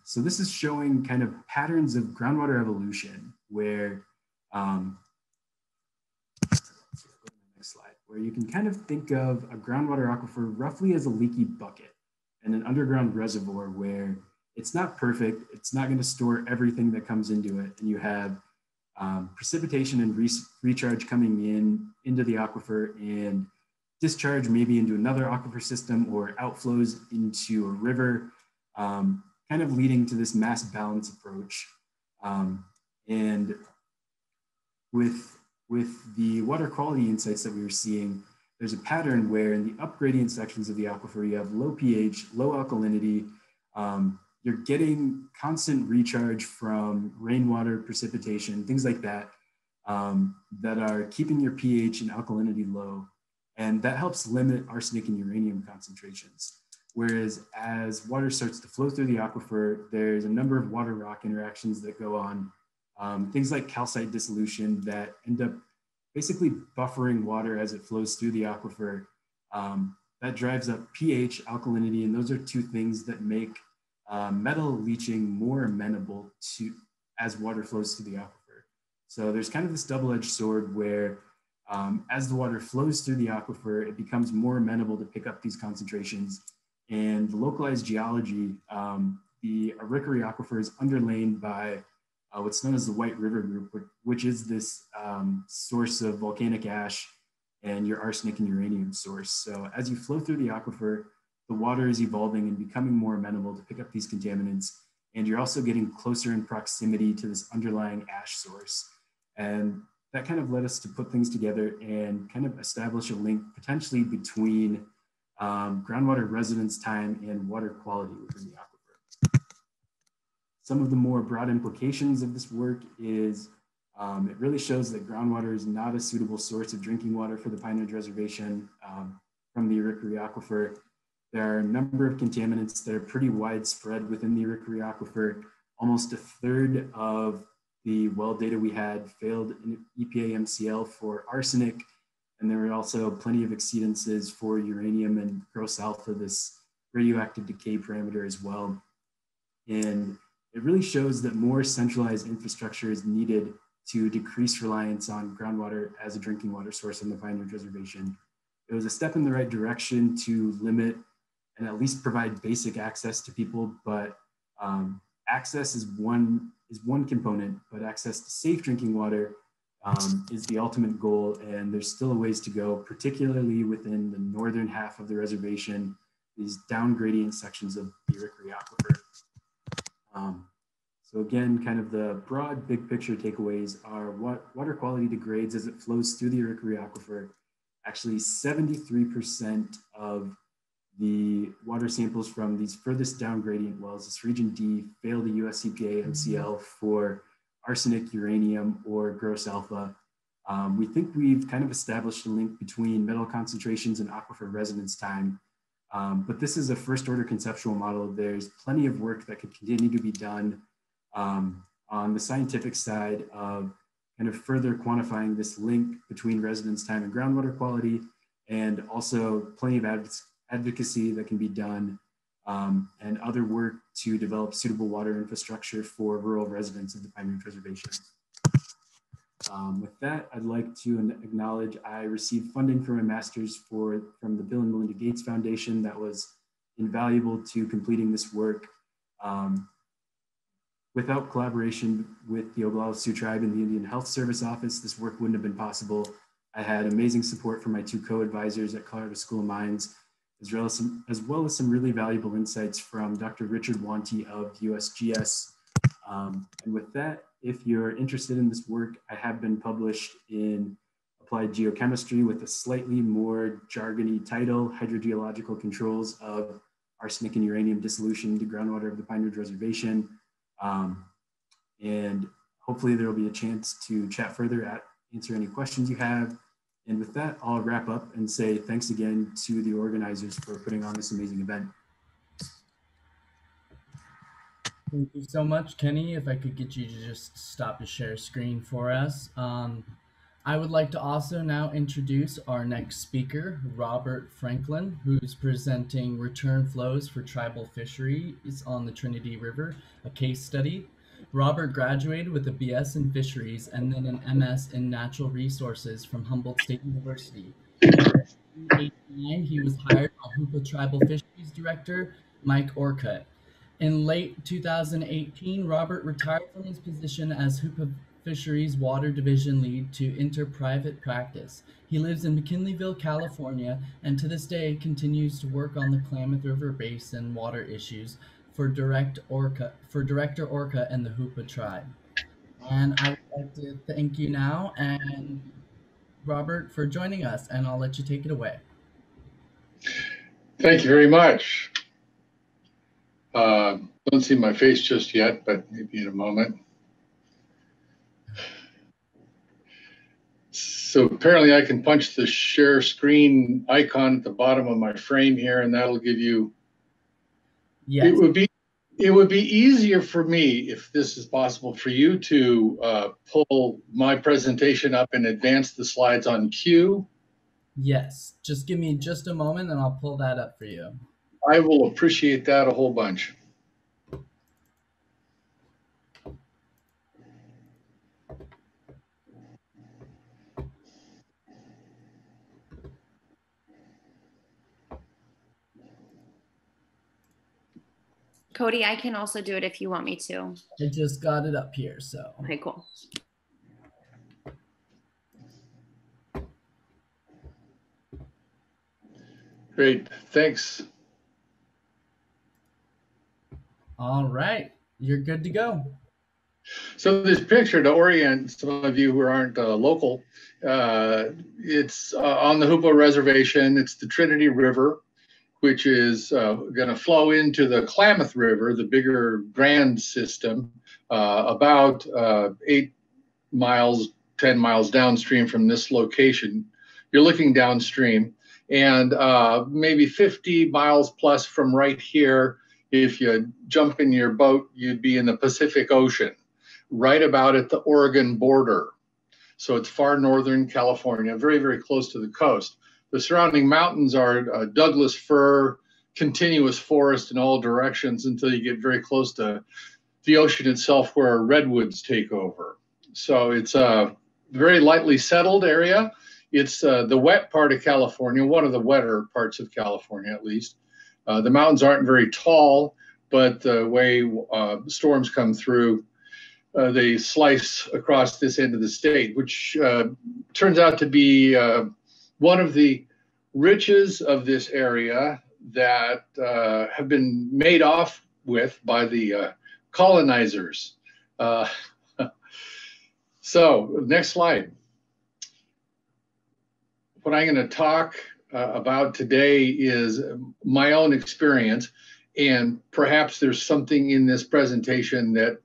So this is showing kind of patterns of groundwater evolution where, next slide, where you can kind of think of a groundwater aquifer roughly as a leaky bucket and an underground reservoir where it's not perfect, it's not going to store everything that comes into it, and you have precipitation and recharge coming into the aquifer and discharge maybe into another aquifer system or outflows into a river, kind of leading to this mass balance approach. And with the water quality insights that we were seeing, there's a pattern where in the up gradient sections of the aquifer, you have low pH, low alkalinity. You're getting constant recharge from rainwater, precipitation, things like that, that are keeping your pH and alkalinity low. And that helps limit arsenic and uranium concentrations. Whereas as water starts to flow through the aquifer, there's a number of water rock interactions that go on, things like calcite dissolution that end up basically buffering water as it flows through the aquifer. That drives up pH, alkalinity, and those are two things that make metal leaching more amenable to as water flows through the aquifer. So there's kind of this double-edged sword where as the water flows through the aquifer, it becomes more amenable to pick up these concentrations. And the localized geology, the Arikari Aquifer is underlain by what's known as the White River Group, which is this source of volcanic ash and your arsenic and uranium source. So as you flow through the aquifer, the water is evolving and becoming more amenable to pick up these contaminants. And you're also getting closer in proximity to this underlying ash source. And that kind of led us to put things together and kind of establish a link potentially between groundwater residence time and water quality within the aquifer. Some of the more broad implications of this work is it really shows that groundwater is not a suitable source of drinking water for the Pine Ridge Reservation from the Arikari Aquifer. There are a number of contaminants that are pretty widespread within the Arikari Aquifer. Almost a third of the well data we had failed in EPA MCL for arsenic. And there were also plenty of exceedances for uranium and gross alpha, this radioactive decay parameter as well. And it really shows that more centralized infrastructure is needed to decrease reliance on groundwater as a drinking water source on the Pine Ridge Reservation. It was a step in the right direction to limit and at least provide basic access to people, but access is one component, but access to safe drinking water is the ultimate goal, and there's still a ways to go, particularly within the northern half of the reservation, these down gradient sections of the Arickaree Aquifer. So again, kind of the broad big picture takeaways are what water quality degrades as it flows through the Arickaree Aquifer. Actually, 73% of the water samples from these furthest down gradient wells, this region D, fail the US EPA MCL for arsenic, uranium, or gross alpha. We think we've kind of established a link between metal concentrations and aquifer residence time. But this is a first order conceptual model. There's plenty of work that could continue to be done on the scientific side of kind of further quantifying this link between residence time and groundwater quality, and also plenty of advocacy that can be done and other work to develop suitable water infrastructure for rural residents of the Pine Ridge Reservation. With that, I'd like to acknowledge I received funding for my master's from the Bill and Melinda Gates Foundation. That was invaluable to completing this work. Without collaboration with the Oglala Sioux Tribe and the Indian Health Service Office, this work wouldn't have been possible. I had amazing support from my two co-advisors at Colorado School of Mines, as well as some really valuable insights from Dr. Richard Wanty of USGS. And with that, if you're interested in this work, I have been published in Applied Geochemistry with a slightly more jargony title, Hydrogeological Controls of Arsenic and Uranium Dissolution into Groundwater of the Pine Ridge Reservation. And hopefully there will be a chance to chat further, answer any questions you have. And with that, I'll wrap up and say thanks again to the organizers for putting on this amazing event. Thank you so much, Kenny. If I could get you to just stop to share screen for us. I would like to also now introduce our next speaker, Robert Franklin, who's presenting Return Flows for Tribal Fisheries on the Trinity River, a case study. Robert graduated with a BS in Fisheries and then an MS in Natural Resources from Humboldt State University. In 1989, he was hired by Hoopa Tribal Fisheries Director, Mike Orcutt. In late 2018, Robert retired from his position as Hoopa Fisheries Water Division Lead to enter private practice. He lives in McKinleyville, California, and to this day continues to work on the Klamath River Basin water issues for Director Orcutt and the Hoopa tribe. And I would like to thank you now, and Robert, for joining us, and I'll let you take it away. Thank you very much. Don't see my face just yet, but maybe in a moment. So apparently I can punch the share screen icon at the bottom of my frame here, and that'll give you, yes. It would be easier for me if this is possible for you to pull my presentation up and advance the slides on cue. Yes, just give me just a moment and I'll pull that up for you. I will appreciate that a whole bunch. Cody, I can also do it if you want me to. I just got it up here, so. Okay, cool. Great, thanks. All right, you're good to go. So this picture, to orient some of you who aren't local, it's on the Hoopa Reservation. It's the Trinity River, which is going to flow into the Klamath River, the bigger Grand system, about 8 miles, 10 miles downstream from this location. You're looking downstream, and maybe 50 miles plus from right here, if you jump in your boat, you'd be in the Pacific Ocean, right about at the Oregon border. So it's far northern California, very, very close to the coast. The surrounding mountains are Douglas fir, continuous forest in all directions until you get very close to the ocean itself, where redwoods take over. So it's a very lightly settled area. It's the wet part of California, one of the wetter parts of California, at least. The mountains aren't very tall, but the way storms come through, they slice across this end of the state, which turns out to be one of the riches of this area that have been made off with by the colonizers. So next slide. What I'm going to talk about today is my own experience, and perhaps there's something in this presentation that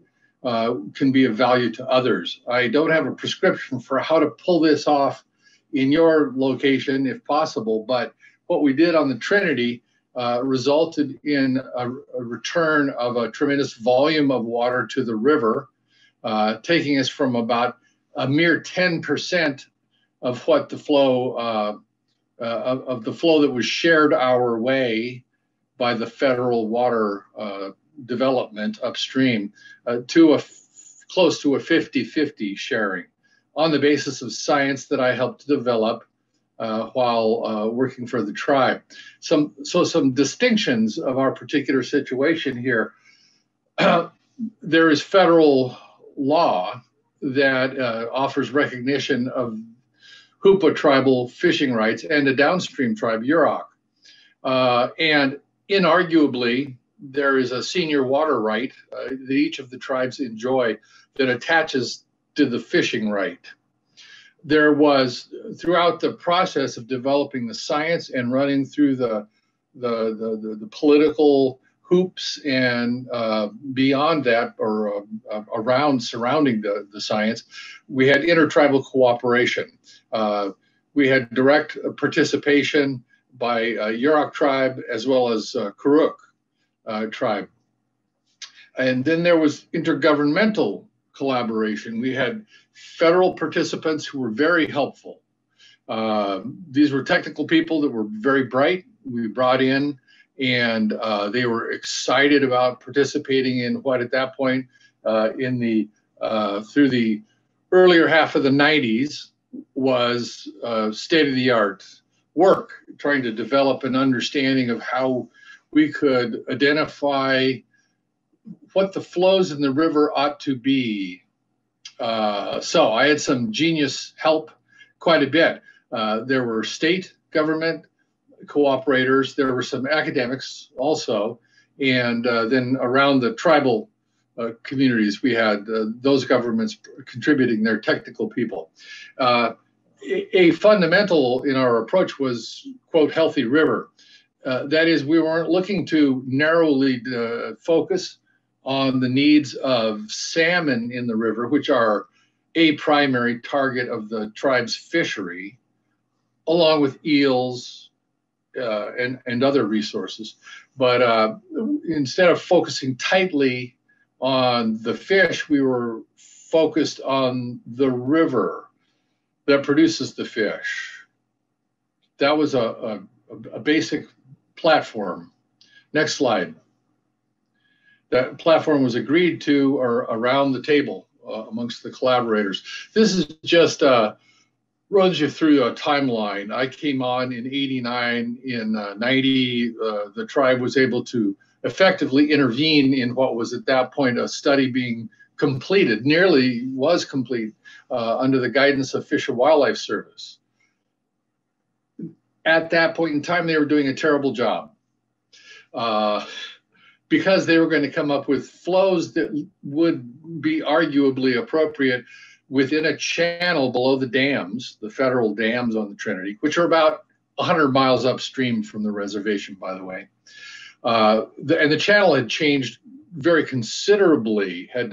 can be of value to others. I don't have a prescription for how to pull this off in your location, if possible, but what we did on the Trinity resulted in a return of a tremendous volume of water to the river, taking us from about a mere 10% of what the flow of the flow that was shared our way by the federal water development upstream to close to a 50-50 sharing on the basis of science that I helped develop while working for the tribe. Some distinctions of our particular situation here. There is federal law that offers recognition of Hoopa tribal fishing rights and a downstream tribe, Yurok. And inarguably, there is a senior water right that each of the tribes enjoy that attaches to the fishing right. There was, throughout the process of developing the science and running through the political hoops and beyond that, or around surrounding the science, we had intertribal cooperation. We had direct participation by Yurok tribe as well as Karuk tribe. And then there was intergovernmental collaboration. We had federal participants who were very helpful. These were technical people that were very bright. We brought in, and they were excited about participating in what at that point through the earlier half of the 90s was state-of-the-art work, trying to develop an understanding of how we could identify what the flows in the river ought to be. So I had some genius help quite a bit. There were state government cooperators, there were some academics also, and then around the tribal communities, we had those governments contributing their technical people. A fundamental in our approach was, quote, healthy river. That is, we weren't looking to narrowly focus on the needs of salmon in the river, which are a primary target of the tribe's fishery, along with eels and other resources. But instead of focusing tightly on the fish, we were focused on the river that produces the fish. That was a basic platform. Next slide. That platform was agreed to or around the table amongst the collaborators. This is just runs you through a timeline. I came on in 89. In 90, the tribe was able to effectively intervene in what was at that point a study being completed, nearly was complete, under the guidance of Fish and Wildlife Service. At that point in time, they were doing a terrible job because they were going to come up with flows that would be arguably appropriate within a channel below the dams, the federal dams on the Trinity, which are about 100 miles upstream from the reservation, by the way. And the channel had changed very considerably, had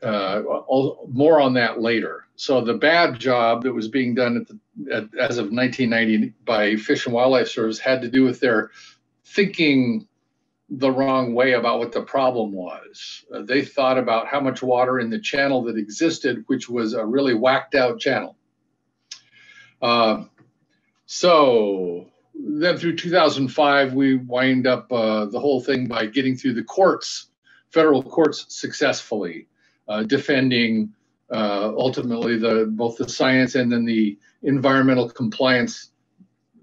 more on that later. So the bad job that was being done as of 1990 by Fish and Wildlife Service had to do with their thinking the wrong way about what the problem was. They thought about how much water in the channel that existed, which was a really whacked out channel. So then through 2005, we wind up the whole thing by getting through the courts, federal courts successfully, defending ultimately both the science and then the environmental compliance.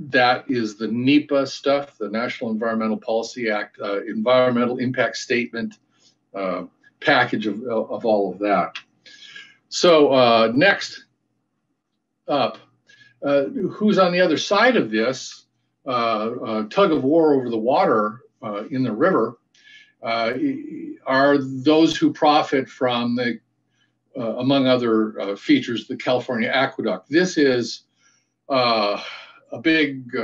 That is the NEPA stuff, the National Environmental Policy Act, environmental impact statement package of all of that. So next up, who's on the other side of this tug of war over the water in the river are those who profit from the, among other features, the California Aqueduct. This is a big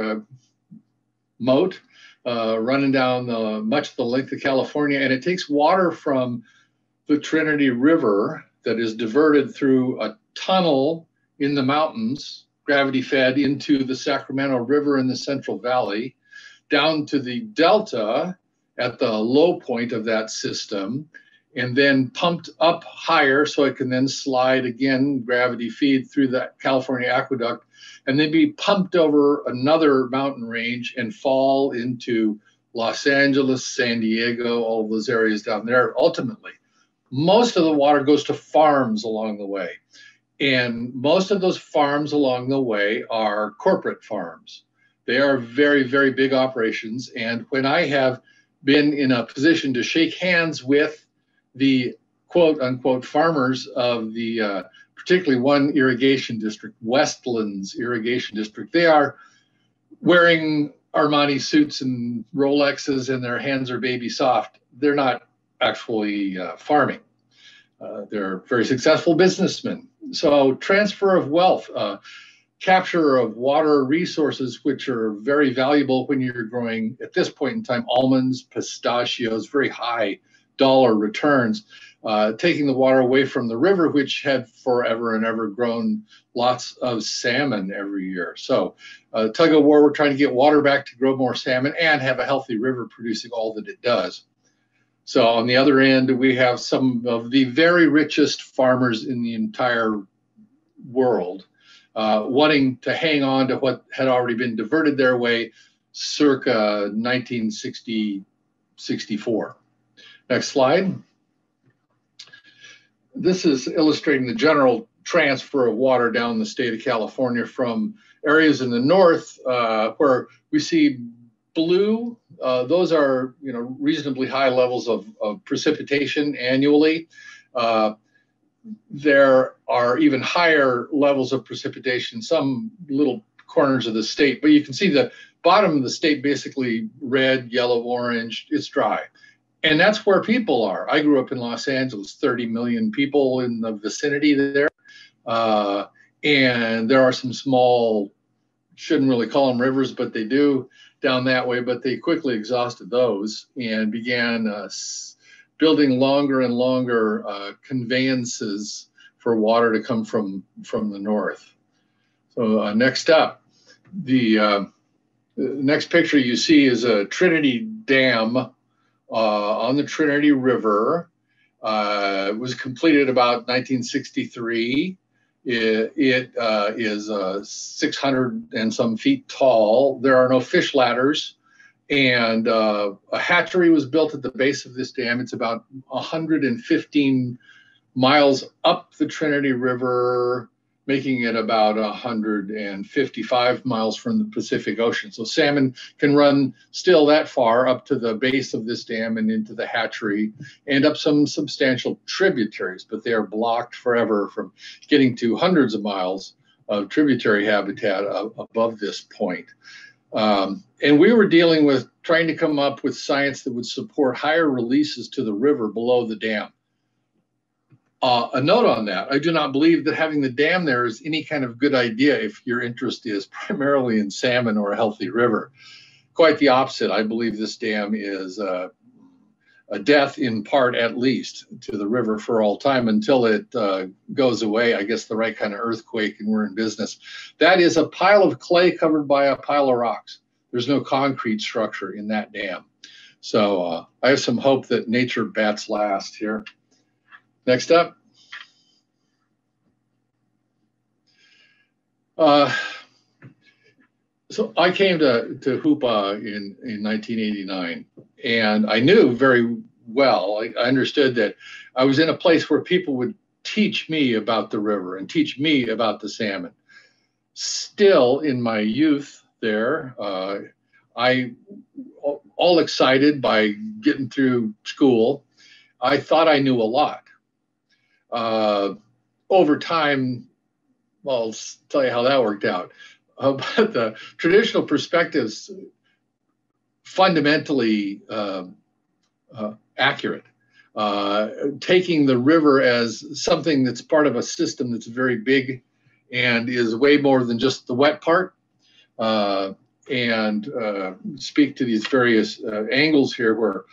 moat running down much of the length of California, and it takes water from the Trinity River that is diverted through a tunnel in the mountains, gravity fed into the Sacramento River in the Central Valley, down to the Delta at the low point of that system, and then pumped up higher so it can then slide again, gravity feed through the California Aqueduct, and then be pumped over another mountain range and fall into Los Angeles, San Diego, all of those areas down there. Ultimately, most of the water goes to farms along the way. And most of those farms along the way are corporate farms. They are very, very big operations. And when I have been in a position to shake hands with the quote unquote farmers of the particularly one irrigation district, Westlands Irrigation District, they are wearing Armani suits and Rolexes and their hands are baby soft. They're not actually farming. They're very successful businessmen. So transfer of wealth, capture of water resources, which are very valuable when you're growing, at this point in time, almonds, pistachios, very high dollar returns, taking the water away from the river, which had forever and ever grown lots of salmon every year. So tug of war, we're trying to get water back to grow more salmon and have a healthy river producing all that it does. So on the other end, we have some of the very richest farmers in the entire world wanting to hang on to what had already been diverted their way circa 1960-64. Next slide. This is illustrating the general transfer of water down the state of California from areas in the north where we see blue. Those are, reasonably high levels of precipitation annually. There are even higher levels of precipitation in some little corners of the state, but you can see the bottom of the state basically red, yellow, orange. It's dry. And that's where people are. I grew up in Los Angeles, 30 million people in the vicinity there. And there are some small, shouldn't really call them rivers, but they do down that way. But they quickly exhausted those and began building longer and longer conveyances for water to come from the north. So next up, the next picture you see is a Trinity Dam on the Trinity River. It was completed about 1963. It is 600 and some feet tall. There are no fish ladders, and a hatchery was built at the base of this dam. It's about 115 miles up the Trinity River, making it about 155 miles from the Pacific Ocean. So salmon can run still that far up to the base of this dam and into the hatchery and up some substantial tributaries, but they are blocked forever from getting to hundreds of miles of tributary habitat above this point. And we were dealing with trying to come up with science that would support higher releases to the river below the dam. A note on that, I do not believe that having the dam there is any kind of good idea if your interest is primarily in salmon or a healthy river. Quite the opposite. I believe this dam is a death in part, at least, to the river for all time until it goes away. I guess the right kind of earthquake and we're in business. That is a pile of clay covered by a pile of rocks. There's no concrete structure in that dam. So I have some hope that nature bats last here. Next up. So I came to Hoopa in 1989, and I knew very well, I understood that I was in a place where people would teach me about the river and teach me about the salmon. Still in my youth there, I, all excited by getting through school, I thought I knew a lot. Over time, well, I'll tell you how that worked out. But the traditional perspectives fundamentally accurate, taking the river as something that's part of a system that's very big and is way more than just the wet part, and speak to these various angles here where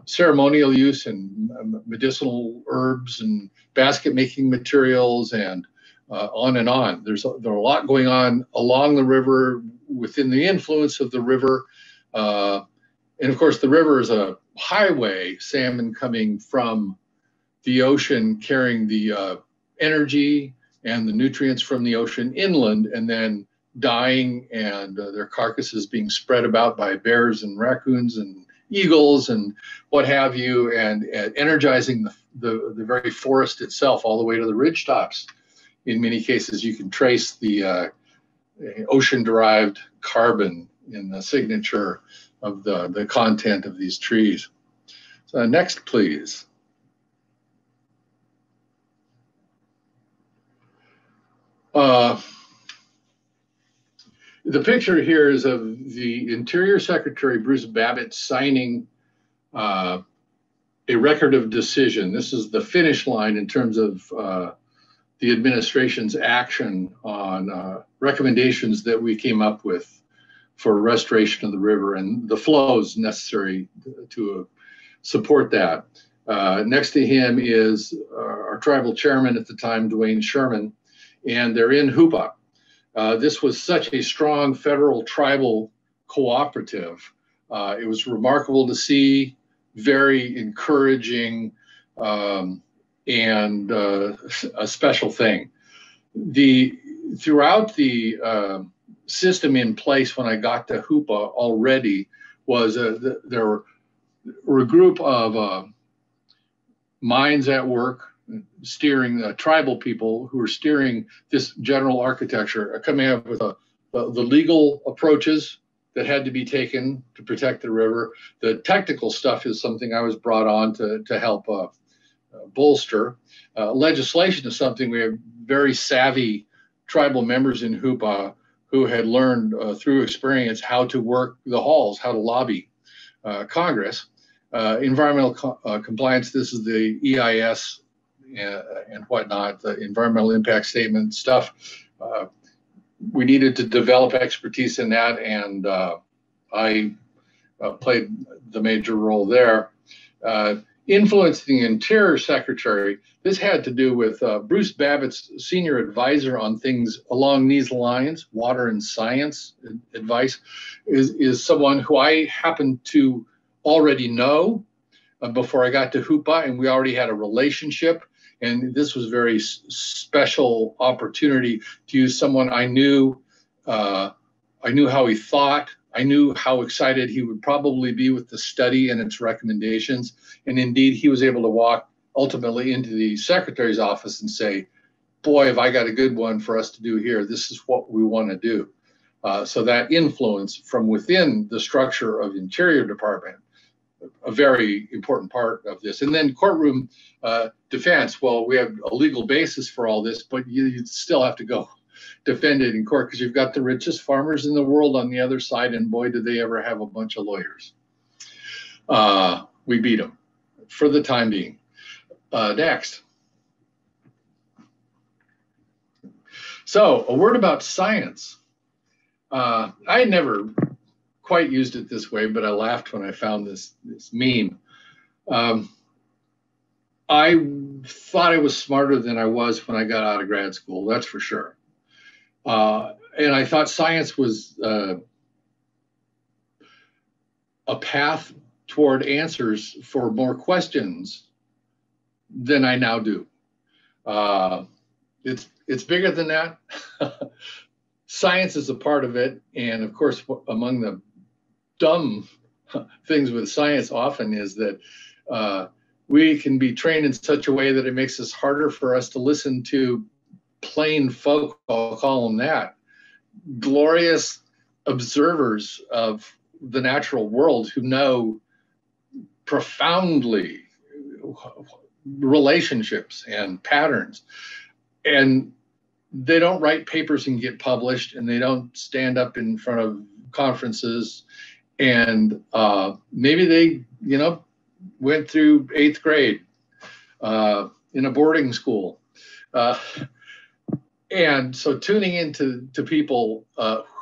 ceremonial use and medicinal herbs and basket making materials and on and on. There's a lot going on along the river, within the influence of the river. And of course, the river is a highway, salmon coming from the ocean, carrying the energy and the nutrients from the ocean inland, and then dying, and their carcasses being spread about by bears and raccoons and eagles and what have you, and energizing the very forest itself all the way to the ridge tops. In many cases, you can trace the ocean-derived carbon in the signature of the content of these trees. So next, please. The picture here is of the Interior Secretary, Bruce Babbitt, signing a record of decision. This is the finish line in terms of the administration's action on recommendations that we came up with for restoration of the river and the flows necessary to support that. Next to him is our tribal chairman at the time, Dwayne Sherman, and they're in Hoopa. This was such a strong federal tribal cooperative. It was remarkable to see, very encouraging, and a special thing. Throughout the system in place when I got to Hoopa already was there were a group of minds at work steering tribal people who were steering this general architecture, coming up with the legal approaches that had to be taken to protect the river. The technical stuff is something I was brought on to help bolster. Legislation is something we have very savvy tribal members in Hoopa who had learned through experience how to work the halls, how to lobby Congress. Environmental compliance, this is the EIS and whatnot, the environmental impact statement stuff. We needed to develop expertise in that, and I played the major role there. Influencing the Interior Secretary, this had to do with Bruce Babbitt's senior advisor on things along these lines, water and science advice, is someone who I happened to already know before I got to Hoopa, and we already had a relationship. And this was a very special opportunity to use someone I knew. I knew how he thought. I knew how excited he would probably be with the study and its recommendations. And indeed, he was able to walk ultimately into the secretary's office and say, boy, have I got a good one for us to do here. This is what we want to do. So that influence from within the structure of the Interior Department, a very important part of this. And then courtroom defense. Well, we have a legal basis for all this, but you still have to go defend it in court because you've got the richest farmers in the world on the other side, and boy, did they ever have a bunch of lawyers. We beat them for the time being. Next. So a word about science. I had never quite used it this way, but I laughed when I found this meme. I thought I was smarter than I was when I got out of grad school, that's for sure. And I thought science was a path toward answers for more questions than I now do. It's bigger than that. Science is a part of it. And of course, among the dumb things with science often is that we can be trained in such a way that it makes it harder for us to listen to plain folk, I'll call them that, glorious observers of the natural world who know profoundly relationships and patterns. And they don't write papers and get published, and they don't stand up in front of conferences. And maybe they, went through 8th grade in a boarding school. And so tuning into people,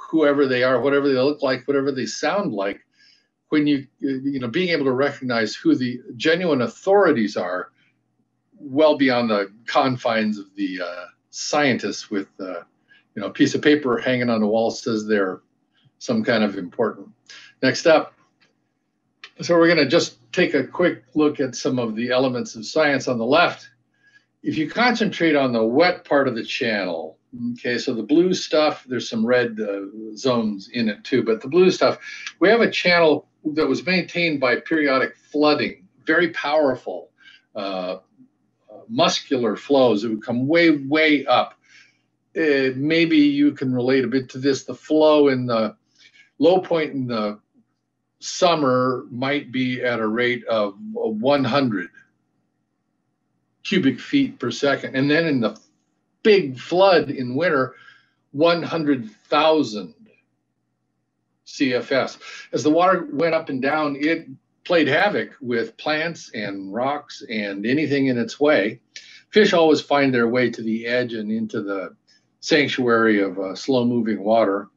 whoever they are, whatever they look like, whatever they sound like, when being able to recognize who the genuine authorities are, well beyond the confines of the scientists with a piece of paper hanging on the wall says they're some kind of important. Next up. So we're going to just take a quick look at some of the elements of science on the left. If you concentrate on the wet part of the channel, okay, so the blue stuff, there's some red zones in it too, but the blue stuff, we have a channel that was maintained by periodic flooding, very powerful muscular flows that would come way, way up. Maybe you can relate a bit to this. The flow in the low point in the summer might be at a rate of 100 cubic feet per second. And then in the big flood in winter, 100,000 CFS. As the water went up and down, it played havoc with plants and rocks and anything in its way. Fish always find their way to the edge and into the sanctuary of slow-moving water,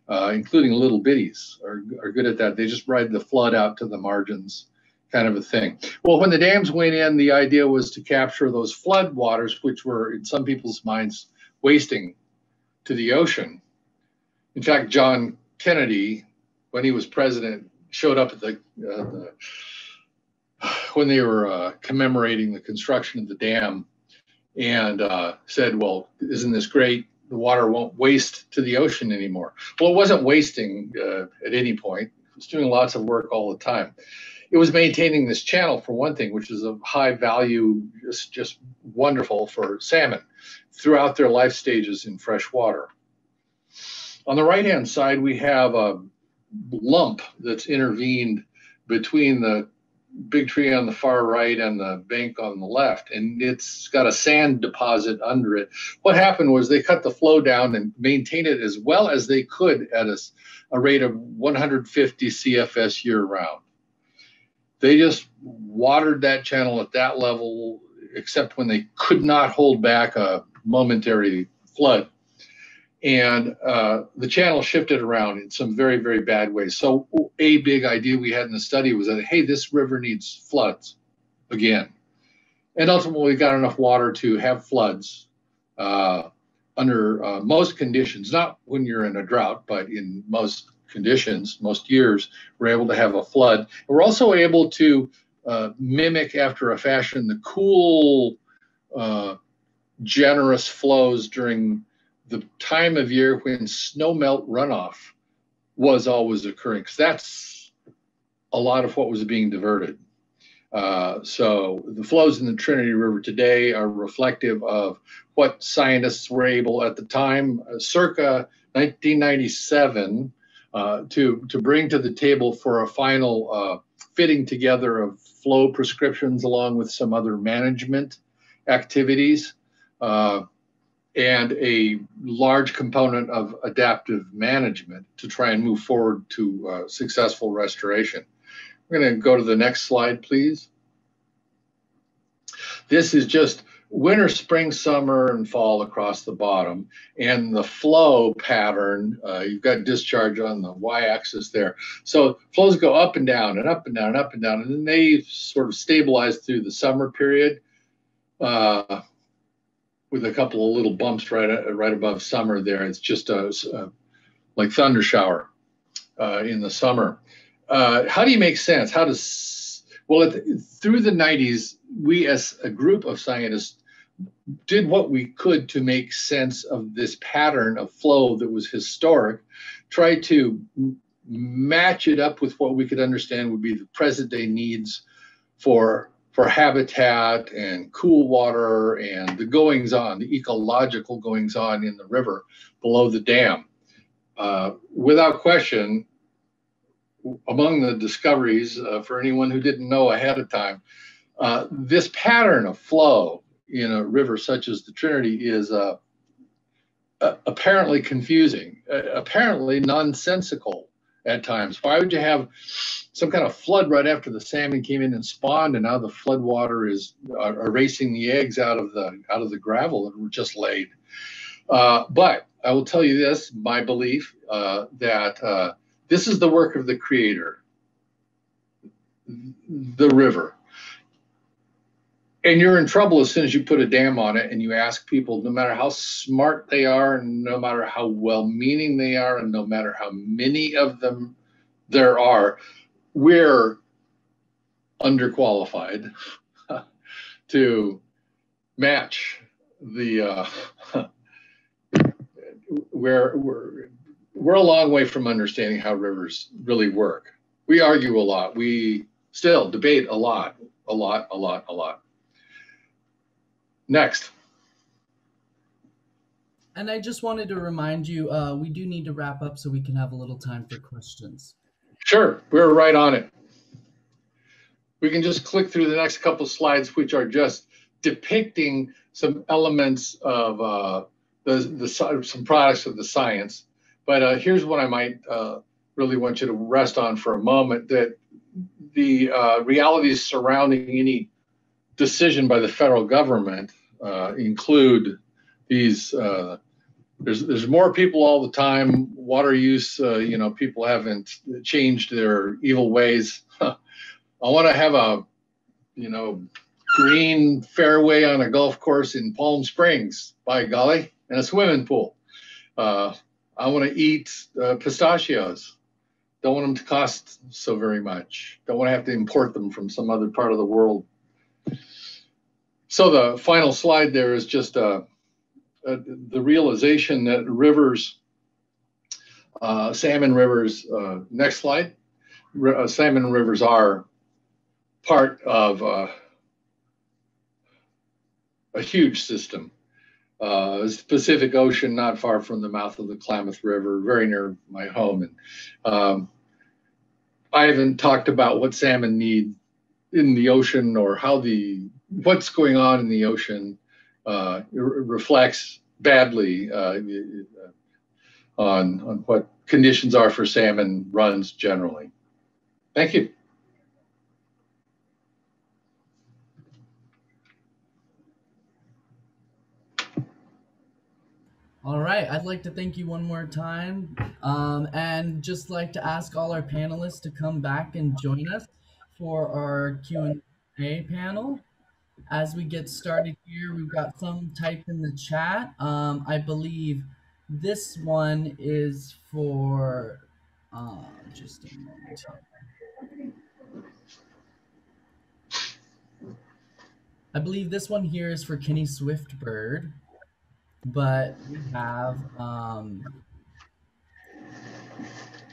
including little bitties are good at that. They just ride the flood out to the margins, kind of a thing. Well, when the dams went in, the idea was to capture those flood waters, which were, in some people's minds, wasting to the ocean. In fact, John Kennedy, when he was president, showed up at when they were commemorating the construction of the dam and said, well, isn't this great? The water won't waste to the ocean anymore. Well, it wasn't wasting at any point. It was doing lots of work all the time. It was maintaining this channel, for one thing, which is of high value, just wonderful for salmon throughout their life stages in fresh water. On the right-hand side, we have a lump that's intervened between the big tree on the far right and the bank on the left, and it's got a sand deposit under it. What happened was they cut the flow down and maintained it as well as they could at a rate of 150 CFS year-round. They just watered that channel at that level, except when they could not hold back a momentary flood. And the channel shifted around in some very, very bad ways. So a big idea we had in the study was that, hey, this river needs floods again. And ultimately, we got enough water to have floods under most conditions, not when you're in a drought, but in most conditions, most years, we're able to have a flood. And we're also able to mimic, after a fashion, the cool, generous flows during the time of year when snowmelt runoff was always occurring, because that's a lot of what was being diverted. So the flows in the Trinity River today are reflective of what scientists were able at the time, circa 1997, to bring to the table for a final fitting together of flow prescriptions along with some other management activities. And a large component of adaptive management to try and move forward to successful restoration. We're going to go to the next slide, please. This is just winter, spring, summer, and fall across the bottom. And the flow pattern, you've got discharge on the y-axis there. So flows go up and down and up and down and up and down. And then they sort of stabilize through the summer period. With a couple of little bumps right above summer there. It's just like thunder shower in the summer. how do you make sense? Well, through the 90s, we as a group of scientists did what we could to make sense of this pattern of flow that was historic, tried to match it up with what we could understand would be the present day needs for habitat and cool water and the goings on, the ecological goings on in the river below the dam. Without question, among the discoveries, for anyone who didn't know ahead of time, this pattern of flow in a river such as the Trinity is apparently confusing, apparently nonsensical at times. Why would you have some kind of flood right after the salmon came in and spawned, and now the flood water is erasing the eggs out of the gravel that were just laid? But I will tell you this, my belief, that this is the work of the Creator, the river. And you're in trouble as soon as you put a dam on it and you ask people, no matter how smart they are, and no matter how well-meaning they are, and no matter how many of them there are, we're underqualified to match the we're a long way from understanding how rivers really work. We argue a lot. We still debate a lot. Next. And I just wanted to remind you, we do need to wrap up so we can have a little time for questions. Sure, we're right on it. We can just click through the next couple slides, which are just depicting some elements of some products of the science. But here's what I might really want you to rest on for a moment, that the realities surrounding any decision by the federal government include these, there's more people all the time, water use, people haven't changed their evil ways. I want to have a, green fairway on a golf course in Palm Springs, by golly, and a swimming pool. I want to eat pistachios. Don't want them to cost so very much. Don't want to have to import them from some other part of the world. So the final slide there is just the realization that rivers, salmon rivers, next slide, salmon rivers are part of a huge system. Pacific Ocean, not far from the mouth of the Klamath River, very near my home. And I haven't talked about what salmon need in the ocean, or what's going on in the ocean reflects badly on what conditions are for salmon runs generally. Thank you. All right, I'd like to thank you one more time, and just like to ask all our panelists to come back and join us for our Q&A panel. As we get started here, we've got some typed in the chat. I believe this one is for, just a moment. I believe this one here is for Kenny Swiftbird. But we have,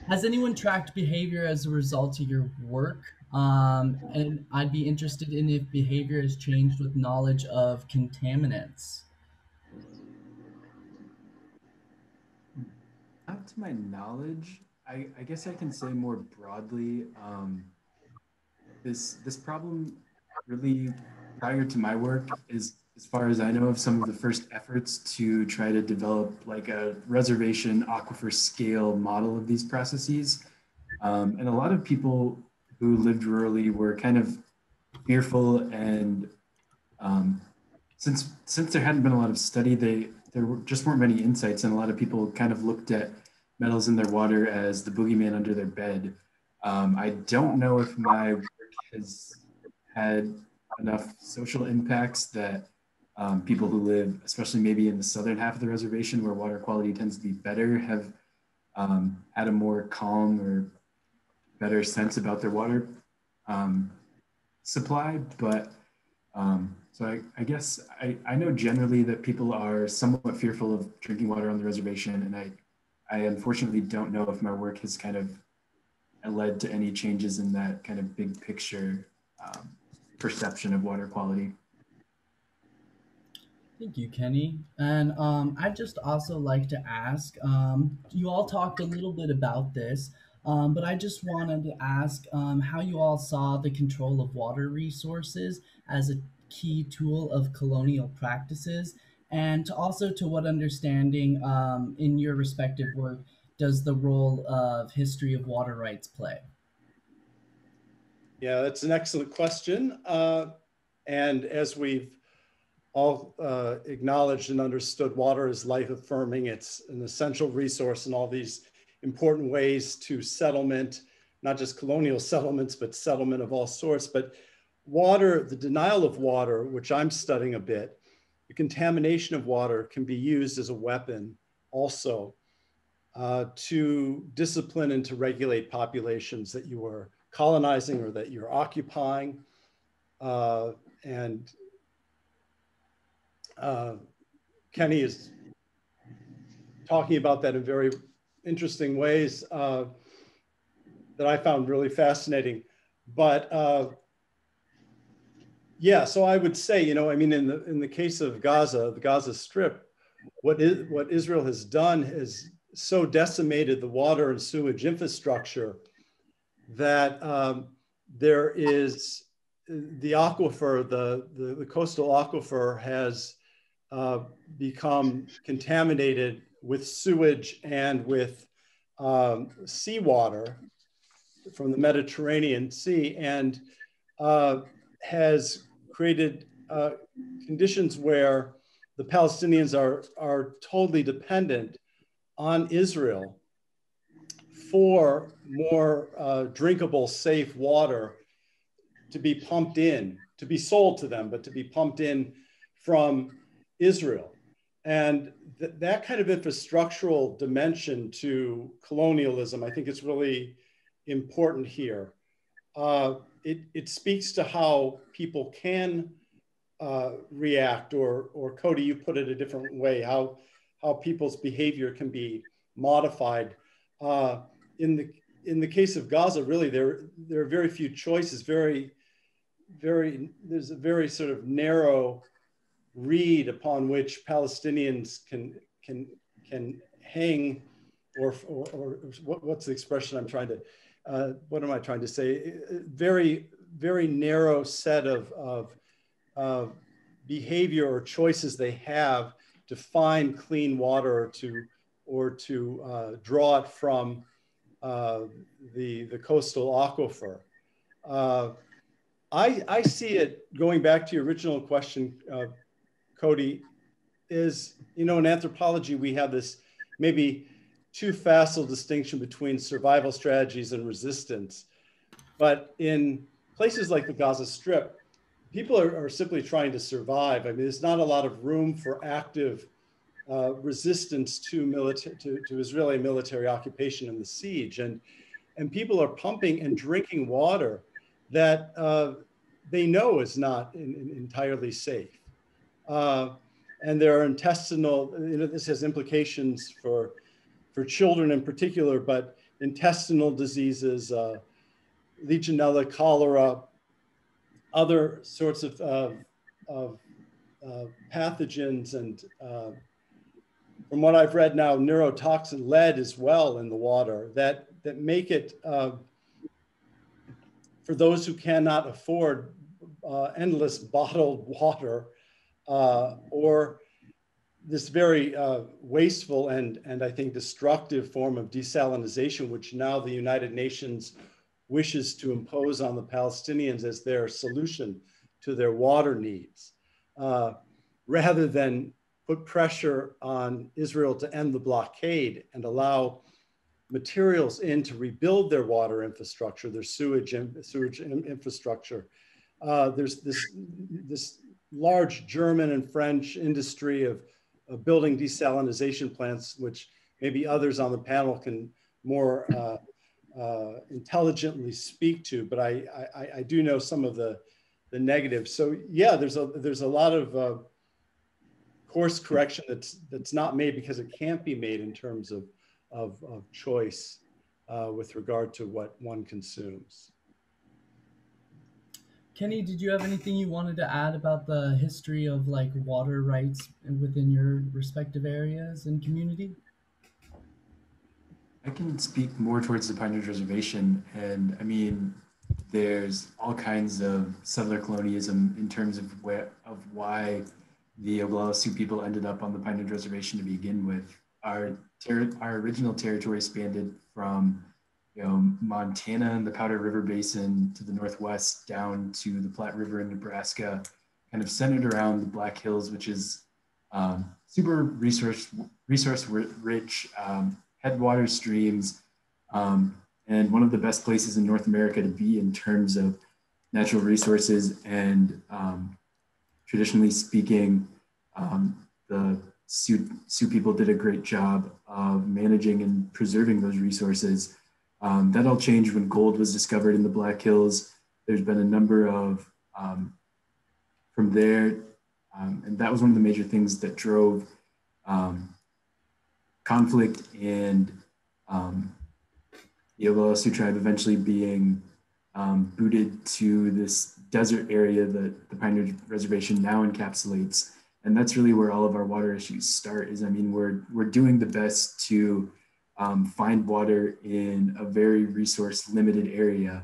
has anyone tracked behavior as a result of your work? And I'd be interested in if behavior has changed with knowledge of contaminants. Not to my knowledge. I guess I can say more broadly, this problem really, prior to my work, is, as far as I know, of some of the first efforts to try to develop like a reservation aquifer scale model of these processes. And a lot of people who lived rurally were kind of fearful, and since there hadn't been a lot of study, there just weren't many insights, and a lot of people kind of looked at metals in their water as the boogeyman under their bed. I don't know if my work has had enough social impacts that people who live, especially maybe in the southern half of the reservation where water quality tends to be better, have had a more calm or better sense about their water supply. But so I guess I know generally that people are somewhat fearful of drinking water on the reservation, and I unfortunately don't know if my work has kind of led to any changes in that kind of big picture perception of water quality. Thank you, Kenny. And I'd just also like to ask, you all talked a little bit about this, but I just wanted to ask how you all saw the control of water resources as a key tool of colonial practices, and to what understanding in your respective work does the role of history of water rights play? Yeah, that's an excellent question. And as we've all acknowledged and understood, water is life affirming. It's an essential resource in all these important ways to settlement, not just colonial settlements, but settlement of all sorts. But water, the denial of water, which I'm studying a bit, the contamination of water can be used as a weapon also to discipline and to regulate populations that you are colonizing or that you're occupying. Kenny is talking about that in very interesting ways that I found really fascinating. But yeah, so I would say, I mean, in the case of Gaza, the Gaza Strip, what Israel has done is so decimated the water and sewage infrastructure that there is the aquifer, the coastal aquifer has become contaminated with sewage and with seawater from the Mediterranean Sea, and has created conditions where the Palestinians are totally dependent on Israel for more drinkable, safe water to be pumped in, to be sold to them, but to be pumped in from Israel. And that kind of infrastructural dimension to colonialism, I think is really important here. It speaks to how people can react, or Cody, you put it a different way, how people's behavior can be modified. In the case of Gaza, really, there are very few choices. There's a very sort of narrow reed upon which Palestinians can hang, or what's the expression I'm trying to, what am I trying to say? Very, very narrow set of behavior or choices they have to find clean water or to draw it from the coastal aquifer. I see it, going back to your original question, Cody, is, in anthropology, we have this maybe too facile distinction between survival strategies and resistance. But in places like the Gaza Strip, people are simply trying to survive. I mean, there's not a lot of room for active resistance to Israeli military occupation and the siege. And people are pumping and drinking water that they know is not entirely safe. And there are intestinal, this has implications for children in particular, but intestinal diseases, Legionella, cholera, other sorts of pathogens, and from what I've read now, neurotoxin, lead as well in the water that make it, for those who cannot afford endless bottled water, or this very wasteful and I think destructive form of desalination, which now the United Nations wishes to impose on the Palestinians as their solution to their water needs, rather than put pressure on Israel to end the blockade and allow materials in to rebuild their water infrastructure, their sewage infrastructure. There's this large German and French industry of building desalination plants, which maybe others on the panel can more intelligently speak to, but I do know some of the negatives. So yeah, there's a lot of course correction that's not made because it can't be made in terms of choice with regard to what one consumes. Kenny, did you have anything you wanted to add about the history of like water rights within your respective areas and community? I can speak more towards the Pine Ridge Reservation, and I mean, there's all kinds of settler colonialism in terms of why the Oglala Sioux people ended up on the Pine Ridge Reservation to begin with. Our original territory spanned from Montana and the Powder River Basin to the northwest down to the Platte River in Nebraska, kind of centered around the Black Hills, which is super resource rich, headwater streams, and one of the best places in North America to be in terms of natural resources. And traditionally speaking, the Sioux people did a great job of managing and preserving those resources. That all changed when gold was discovered in the Black Hills. There's been a number of, from there, and that was one of the major things that drove conflict and the Oglala Sioux tribe eventually being booted to this desert area that the Pine Ridge Reservation now encapsulates. And that's really where all of our water issues start. I mean, we're doing the best to find water in a very resource limited area.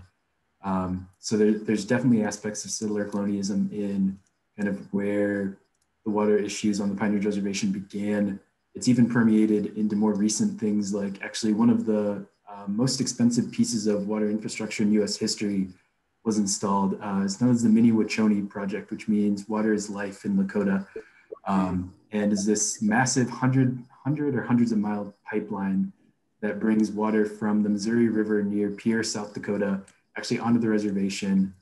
So there's definitely aspects of settler colonialism in kind of where the water issues on the Pine Ridge Reservation began. It's even permeated into more recent things, like actually one of the most expensive pieces of water infrastructure in US history was installed. It's known as the Mini-Wauchoni project, which means water is life in Lakota. And is this massive hundreds of mile pipeline that brings water from the Missouri River near Pierre, South Dakota, actually onto the reservation.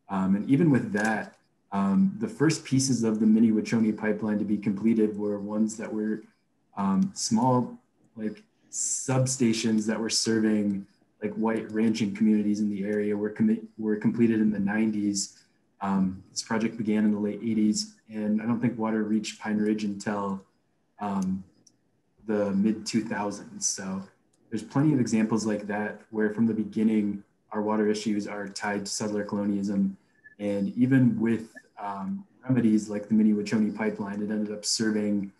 And even with that, the first pieces of the Mini-Wauchoni pipeline to be completed were ones that were small, like substations that were serving like white ranching communities in the area were completed in the 90s. This project began in the late 80s, and I don't think water reached Pine Ridge until the mid 2000s. So there's plenty of examples like that where from the beginning, our water issues are tied to settler colonialism. And even with remedies like the Mini-Wauchoni pipeline, it ended up serving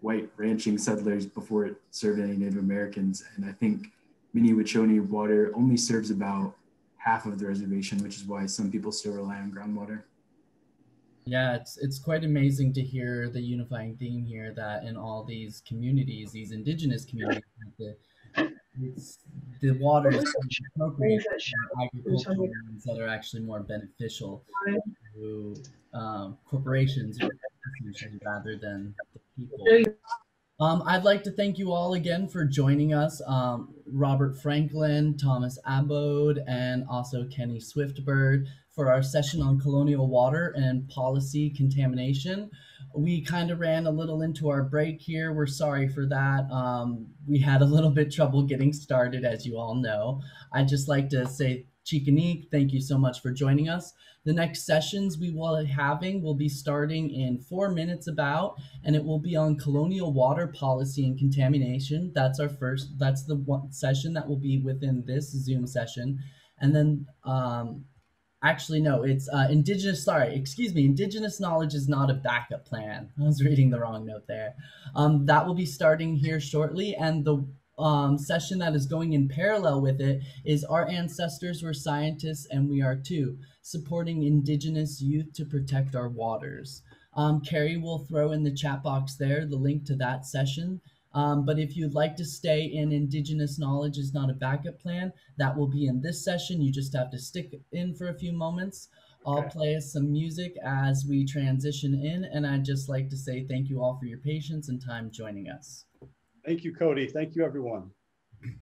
white ranching settlers before it served any Native Americans. And I think Mini-Wauchoni water only serves about half of the reservation, which is why some people still rely on groundwater. Yeah, it's quite amazing to hear the unifying theme here that in all these communities, these indigenous communities, the water is appropriate for agricultural means that are actually more beneficial to corporations rather than the people. I'd like to thank you all again for joining us, Robert Franklin, Thomas Abode, and also Kenny Swiftbird for our session on colonial water and policy contamination. We kind of ran a little into our break here. We're sorry for that. We had a little bit trouble getting started, as you all know. I'd just like to say, Chikanik, thank you so much for joining us. The next sessions we will be starting in 4 minutes about, and it will be on colonial water policy and contamination. That's the one session that will be within this Zoom session. And then, actually, no, it's indigenous knowledge is not a backup plan. I was reading the wrong note there. That will be starting here shortly, and the session that is going in parallel with it is Our Ancestors Were Scientists and We Are Too, supporting indigenous youth to protect our waters. Carrie will throw in the chat box there the link to that session. But if you'd like to stay in Indigenous Knowledge is Not a Backup Plan, that will be in this session. You just have to stick in for a few moments. I'll play us some music as we transition in, and I'd just like to say thank you all for your patience and time joining us. Thank you, Cody. Thank you, everyone.